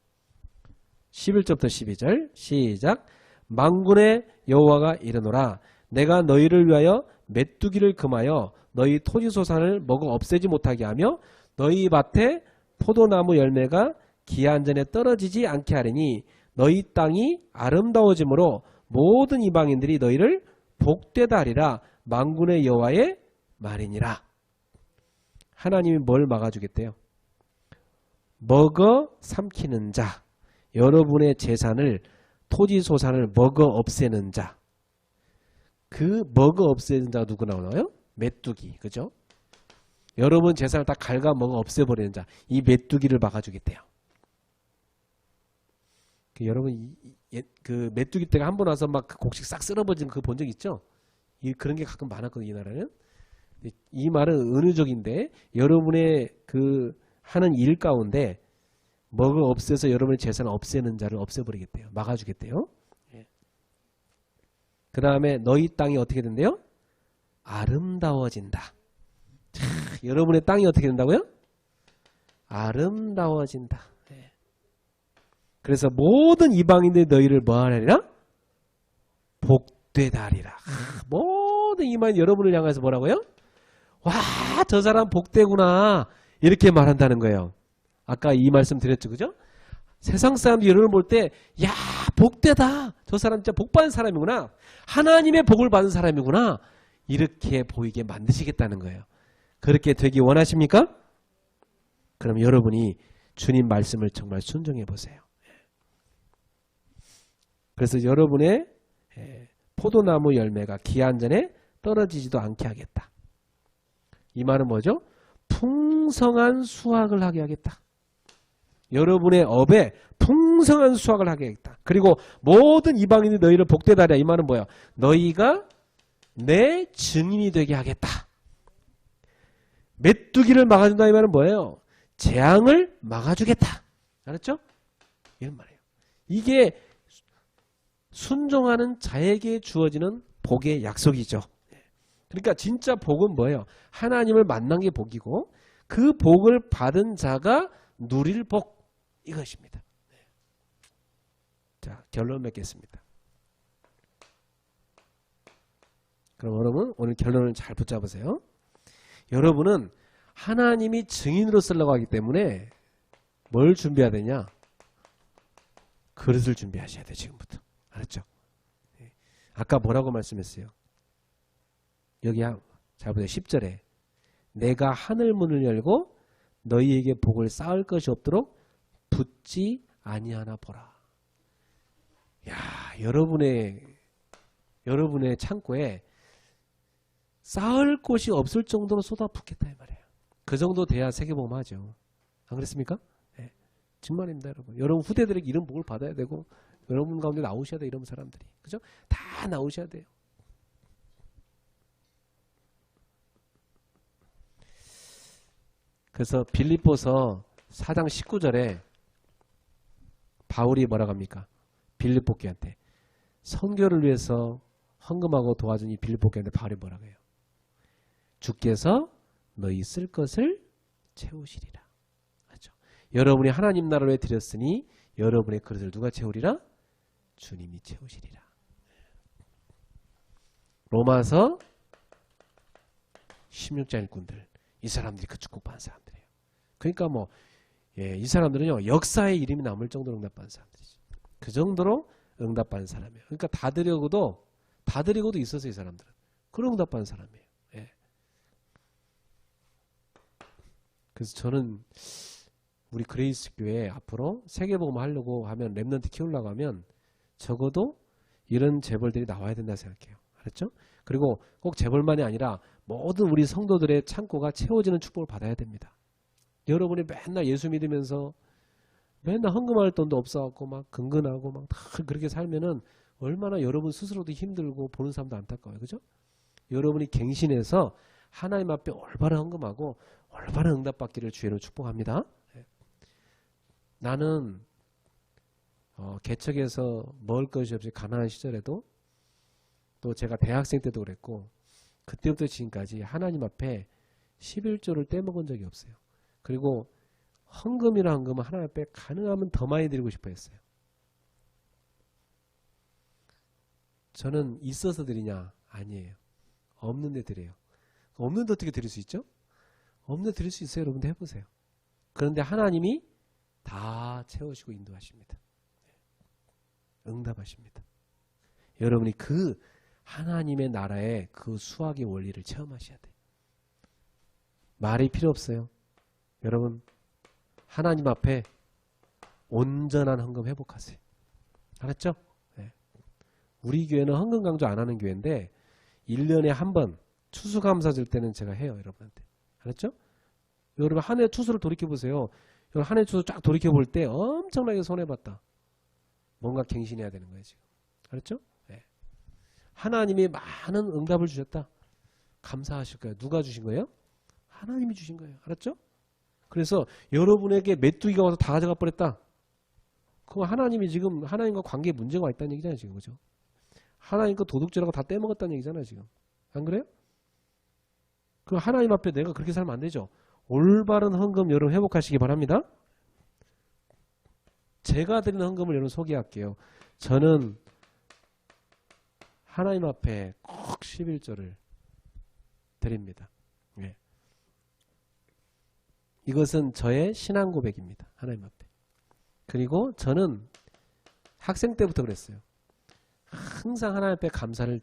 11절부터 12절 시작. 만군의 여호와가 이르노라 내가 너희를 위하여 메뚜기를 금하여 너희 토지소산을 먹어 없애지 못하게 하며 너희 밭에 포도나무 열매가 기한 전에 떨어지지 않게 하리니 너희 땅이 아름다워짐으로 모든 이방인들이 너희를 복되다 하리라. 만군의 여호와의 말이니라. 하나님이 뭘 막아주겠대요? 먹어 삼키는 자, 여러분의 재산을 토지소산을 먹어 없애는 자. 그 먹어 없애는 자가 누구 나오나요? 메뚜기. 그죠? 여러분 재산을 다 갉아먹어 없애버리는 자. 이 메뚜기를 막아주겠대요. 여러분 그 메뚜기 떼가 한 번 와서 막 곡식 싹 쓸어버리는 그거 본 적 있죠? 그런 게 가끔 많았거든요. 이 나라는. 이 말은 은유적인데 여러분의 그 하는 일 가운데 먹어 없애서 여러분의 재산을 없애는 자를 없애버리겠대요. 막아주겠대요. 그 다음에 너희 땅이 어떻게 된대요? 아름다워진다. 자, 여러분의 땅이 어떻게 된다고요? 아름다워진다. 그래서 모든 이방인들이 너희를 뭐하리라? 복되다 하리라. 모든 이방인 여러분을 향해서 뭐라고요? 와, 저 사람 복되구나. 이렇게 말한다는 거예요. 아까 이 말씀 드렸죠. 그죠? 세상 사람들이 여러분을 볼 때 야, 복되다. 저 사람 진짜 복받은 사람이구나. 하나님의 복을 받은 사람이구나. 이렇게 보이게 만드시겠다는 거예요. 그렇게 되기 원하십니까? 그럼 여러분이 주님 말씀을 정말 순종해 보세요. 그래서 여러분의 포도나무 열매가 기한 전에 떨어지지도 않게 하겠다. 이 말은 뭐죠? 풍성한 수확을 하게 하겠다. 여러분의 업에 풍성한 수확을 하게 하겠다. 그리고 모든 이방인이 너희를 복되다 하랴. 이 말은 뭐야? 너희가 내 증인이 되게 하겠다. 메뚜기를 막아준다 이 말은 뭐예요? 재앙을 막아주겠다. 알았죠? 이런 말이에요. 이게 순종하는 자에게 주어지는 복의 약속이죠. 그러니까 진짜 복은 뭐예요? 하나님을 만난 게 복이고 그 복을 받은 자가 누릴 복 이것입니다. 자, 결론 맺겠습니다. 그럼 여러분 오늘 결론을 잘 붙잡으세요. 여러분은 하나님이 증인으로 쓰려고 하기 때문에 뭘 준비해야 되냐? 그릇을 준비하셔야 돼요. 지금부터. 알았죠? 아까 뭐라고 말씀했어요? 여기 잘 보세요. 10절에 내가 하늘문을 열고 너희에게 복을 쌓을 것이 없도록 붙지 아니하나 보라. 야, 여러분의 창고에 쌓을 곳이 없을 정도로 쏟아붓겠다 이 말이에요. 그 정도 돼야 세계복음 하죠. 안 그랬습니까? 네. 정말입니다, 여러분. 여러분 후대들에게 이런 복을 받아야 되고 여러분 가운데 나오셔야 돼 이런 사람들이. 그죠? 다 나오셔야 돼요. 그래서 빌립보서 4장 19절에 바울이 뭐라고 합니까? 빌립보 교회한테 선교를 위해서 헌금하고 도와준 이 빌립보 교회한테 바울이 뭐라고 해요? 주께서 너희 쓸 것을 채우시리라. 맞죠? 여러분이 하나님 나라를 드렸으니 여러분의 그릇을 누가 채우리라? 주님이 채우시리라. 로마서 16장 일꾼들 이 사람들이 그 축복받은 사람들이에요. 그러니까 뭐 이 사람들은요 역사의 이름이 남을 정도로 응답받은 사람들이지. 그 정도로 응답받은 사람이에요. 그러니까 다 드리고도 있었어요. 이 사람들은. 그런 응답받은 사람이에요. 예. 그래서 저는 우리 그레이스 교회 앞으로 세계복음 하려고 하면 렘넌트 키우려고 하면 적어도 이런 재벌들이 나와야 된다 생각해요. 알았죠? 그리고 꼭 재벌만이 아니라 모든 우리 성도들의 창고가 채워지는 축복을 받아야 됩니다. 여러분이 맨날 예수 믿으면서 맨날 헌금할 돈도 없어갖고 막 근근하고 막 다 그렇게 살면은 얼마나 여러분 스스로도 힘들고 보는 사람도 안타까워요. 그죠? 여러분이 갱신해서 하나님 앞에 올바른 헌금하고 올바른 응답받기를 주의로 축복합니다. 나는 개척에서 먹을 것이 없이 가난한 시절에도 또 제가 대학생 때도 그랬고 그때부터 지금까지 하나님 앞에 11조를 떼먹은 적이 없어요. 그리고 헌금이나 헌금은 하나님 앞에 가능하면 더 많이 드리고 싶어 했어요. 저는 있어서 드리냐? 아니에요. 없는데 드려요. 없는데 어떻게 드릴 수 있죠? 없는데 드릴 수 있어요. 여러분들 해보세요. 그런데 하나님이 다 채우시고 인도하십니다. 응답하십니다. 여러분이 그 하나님의 나라의 그 수학의 원리를 체험하셔야 돼요. 말이 필요 없어요. 여러분 하나님 앞에 온전한 헌금 회복하세요. 알았죠? 네. 우리 교회는 헌금 강조 안 하는 교회인데 1년에 한 번 추수감사 줄 때는 제가 해요. 여러분한테. 알았죠? 여러분 한 해 추수를 돌이켜보세요. 한 해 추수 쫙 돌이켜볼 때 엄청나게 손해봤다. 뭔가 갱신해야 되는 거예요. 지금. 알았죠? 네. 하나님이 많은 응답을 주셨다. 감사하실 거예요. 누가 주신 거예요? 하나님이 주신 거예요. 알았죠? 그래서 여러분에게 메뚜기가 와서 다 가져가 버렸다. 그럼 하나님이 지금 하나님과 관계에 문제가 있다는 얘기잖아요. 지금. 그죠? 하나님과 도둑질하고 다 떼먹었다는 얘기잖아요. 지금. 안 그래요? 그럼 하나님 앞에 내가 그렇게 살면 안 되죠. 올바른 헌금 여러분 회복하시기 바랍니다. 제가 드리는 헌금을 여러분 소개할게요. 저는 하나님 앞에 꼭 11조를 드립니다. 네. 이것은 저의 신앙 고백입니다. 하나님 앞에. 그리고 저는 학생 때부터 그랬어요. 항상 하나님 앞에 감사를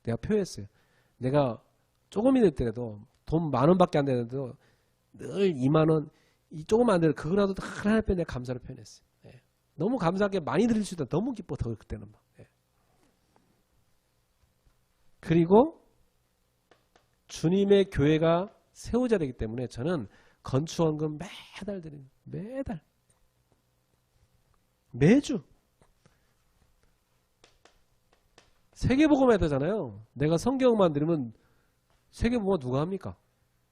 내가 표했어요. 내가 조금이 됐더라도 돈 10,000원밖에 안 되는데도 늘 20,000원 이 조금 안 되는 그거라도 하나님 앞에 내가 감사를 표현했어요. 네. 너무 감사하게 많이 드릴 수 있다. 너무 기뻐. 더 그때는 막. 그리고 주님의 교회가 세워져야 되기 때문에 저는 건축원금 매달 드립니다. 매달. 매주. 세계복음 해야 되잖아요. 내가 성경만 드리면 세계복음 누가 합니까?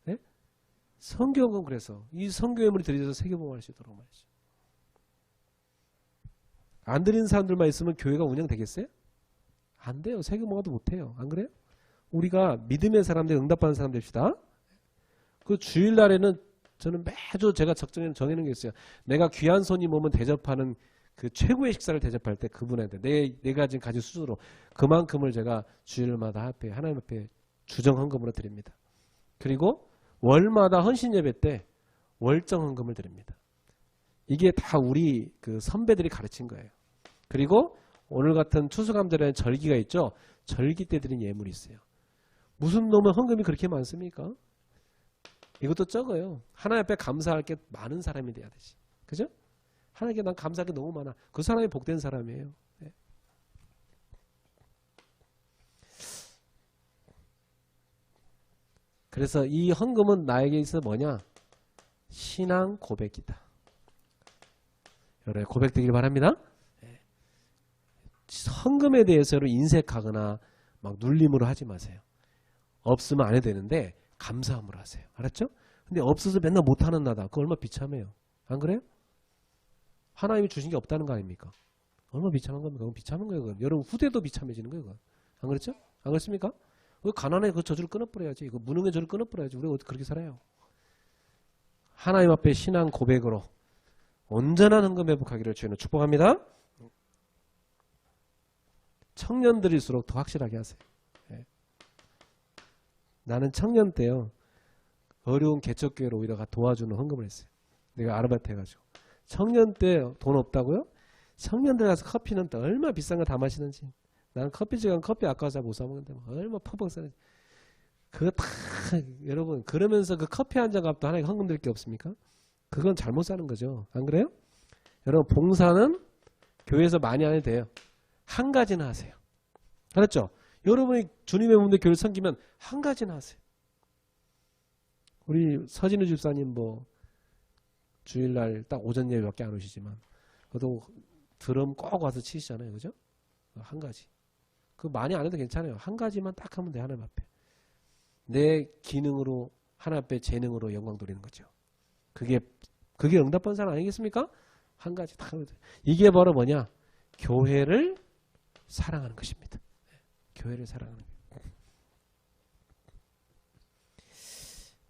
네? 성경은 그래서 이 성교회물이 드려서 세계복음 할 수 있도록 말이죠. 안 드리는 사람들만 있으면 교회가 운영되겠어요? 안 돼요. 세계복음도 못해요. 안 그래요? 우리가 믿음의 사람들, 응답받는 사람 됩시다. 그 주일날에는 저는 매주 제가 정해놓은 게 있어요. 내가 귀한 손님 오면 대접하는 그 최고의 식사를 대접할 때 그분한테 내가 지금 가진 수준으로 그만큼을 제가 주일마다 앞에 하나님 앞에 주정 헌금으로 드립니다. 그리고 월마다 헌신 예배 때 월정 헌금을 드립니다. 이게 다 우리 그 선배들이 가르친 거예요. 그리고 오늘 같은 추수감사라는 절기가 있죠. 절기 때 드린 예물이 있어요. 무슨 놈의 헌금이 그렇게 많습니까? 이것도 적어요. 하나님 앞에 감사할 게 많은 사람이 돼야 되지. 그죠? 하나님께 난 감사할 게 너무 많아. 그 사람이 복된 사람이에요. 네. 그래서 이 헌금은 나에게 있어 뭐냐? 신앙 고백이다. 여러분 고백되길 바랍니다. 네. 헌금에 대해서 인색하거나 막 눌림으로 하지 마세요. 없으면 안 해도 되는데 감사함으로 하세요. 알았죠? 근데 없어서 맨날 못하는 나다. 그거 얼마나 비참해요. 안 그래요? 하나님이 주신 게 없다는 거 아닙니까? 얼마나 비참한 겁니까? 그건 비참한 거예요. 그건. 여러분 후대도 비참해지는 거예요. 그건. 안 그렇죠? 안 그렇습니까? 가난해 그 저주를 끊어버려야지. 이거 무능의 저주를 끊어버려야지. 우리가 어떻게 그렇게 살아요? 하나님 앞에 신앙 고백으로 온전한 헌금 회복하기를 주님은 축복합니다. 청년들일수록 더 확실하게 하세요. 네. 나는 청년 때요. 어려운 개척교회로 오히려 도와주는 헌금을 했어요. 내가 아르바이트 해가지고. 청년 때 돈 없다고요? 청년들 가서 커피는 또 얼마나 비싼 거 다 마시는지. 나는 커피집 가면 커피 아까워서 못 사먹는데 얼마나 퍽퍽 사는지. 그거 다 여러분 그러면서 그 커피 한 잔 값도 하나에 헌금 될 게 없습니까? 그건 잘못 사는 거죠. 안 그래요? 여러분 봉사는 교회에서 많이 안 해도 돼요. 한 가지는 하세요. 알았죠? 여러분이 주님의 몸에 교회를 섬기면 한 가지는 하세요. 우리 서진우 집사님 뭐 주일날 딱 오전 예배밖에 안 오시지만 그래도 드럼 꼭 와서 치시잖아요. 그죠? 한 가지. 그거 많이 안 해도 괜찮아요. 한 가지만 딱 하면 돼. 하나님 앞에. 내 기능으로 하나님 앞에 재능으로 영광 돌리는 거죠. 그게 응답받은 사람 아니겠습니까? 한 가지 딱 하면 돼. 이게 바로 뭐냐? 교회를 사랑하는 것입니다. 교회를 사랑하는 거예요.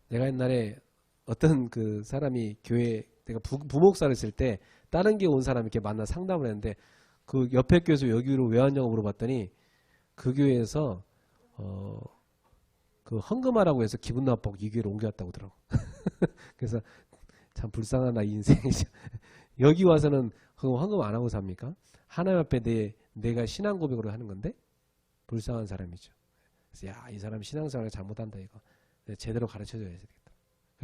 내가 옛날에 어떤 그 사람이 교회 내가 부목사를 했을 때 다른 교회 온 사람 이렇게 만나 상담을 했는데 그 옆에 교회에서 여기로 왜 왔냐고 물어봤더니 그 교회에서 그 헌금하라고 해서 기분 나빠고 이 교회로 옮겨왔다고 하더라고. 그래서 참 불쌍한 나 인생이죠. 여기 와서는 헌금 안 하고 삽니까? 하나님 앞에 내가 신앙 고백으로 하는 건데 불쌍한 사람이죠. 그래서 야, 이 사람 신앙생활을 잘못한다 이거. 제대로 가르쳐줘야 되겠다.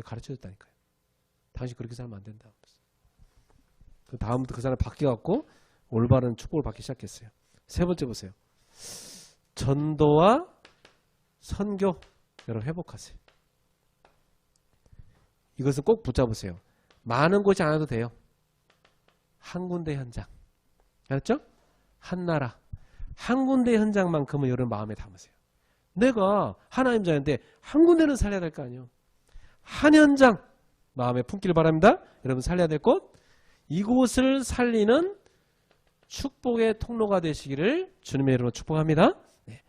가르쳐줬다니까요. 당신 그렇게 살면 안 된다. 그 다음부터 그 사람 바뀌어갖고 올바른 축복을 받기 시작했어요. 세 번째 보세요. 전도와 선교 여러분 회복하세요. 이것은 꼭 붙잡으세요. 많은 곳이 안 해도 돼요. 한 군데 현장. 알았죠? 한 나라. 한 군데 현장만큼은 여러분 마음에 담으세요. 내가 하나님 자인데 한 군데는 살려야 될 거 아니에요. 한 현장 마음에 품기를 바랍니다. 여러분 살려야 될 곳. 이곳을 살리는 축복의 통로가 되시기를 주님의 이름으로 축복합니다. 네.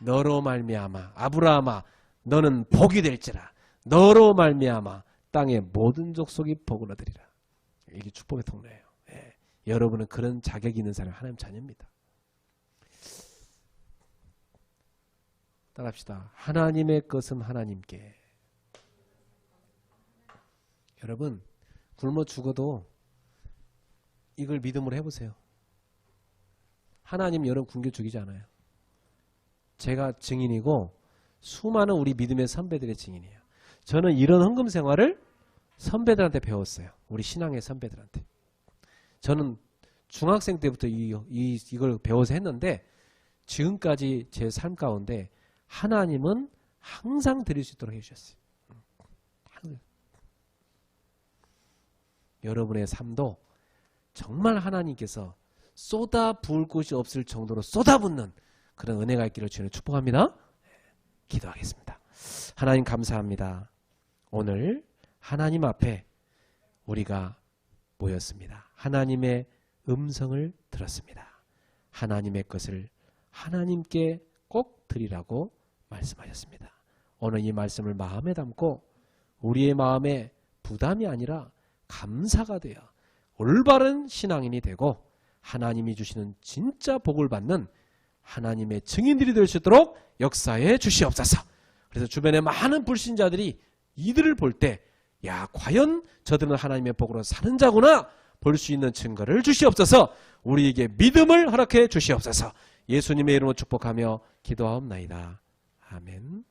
너로 말미암아 아브라함아 너는 복이 될지라 너로 말미암아 땅의 모든 족속이 복을 얻으리라. 이게 축복의 통로예요. 네. 여러분은 그런 자격이 있는 사람 하나님 자녀입니다. 따라합시다. 하나님의 것은 하나님께. 여러분 굶어 죽어도 이걸 믿음으로 해보세요. 하나님 여러분 굶겨 죽이지 않아요. 제가 증인이고 수많은 우리 믿음의 선배들의 증인이에요. 저는 이런 헌금 생활을 선배들한테 배웠어요. 우리 신앙의 선배들한테. 저는 중학생 때부터 이걸 배워서 했는데 지금까지 제 삶 가운데 하나님은 항상 드릴 수 있도록 해주셨어요. 여러분의 삶도 정말 하나님께서 쏟아 부을 곳이 없을 정도로 쏟아붓는 그런 은혜가 있기를 주님을 축복합니다. 기도하겠습니다. 하나님 감사합니다. 오늘 하나님 앞에 우리가 모였습니다. 하나님의 음성을 들었습니다. 하나님의 것을 하나님께 꼭 드리라고 말씀하셨습니다. 오늘 이 말씀을 마음에 담고 우리의 마음에 부담이 아니라 감사가 되어 올바른 신앙인이 되고 하나님이 주시는 진짜 복을 받는 하나님의 증인들이 될 수 있도록 역사해 주시옵소서. 그래서 주변에 많은 불신자들이 이들을 볼 때 야, 과연 저들은 하나님의 복으로 사는 자구나 볼 수 있는 증거를 주시옵소서. 우리에게 믿음을 허락해 주시옵소서. 예수님의 이름으로 축복하며 기도하옵나이다. 아멘.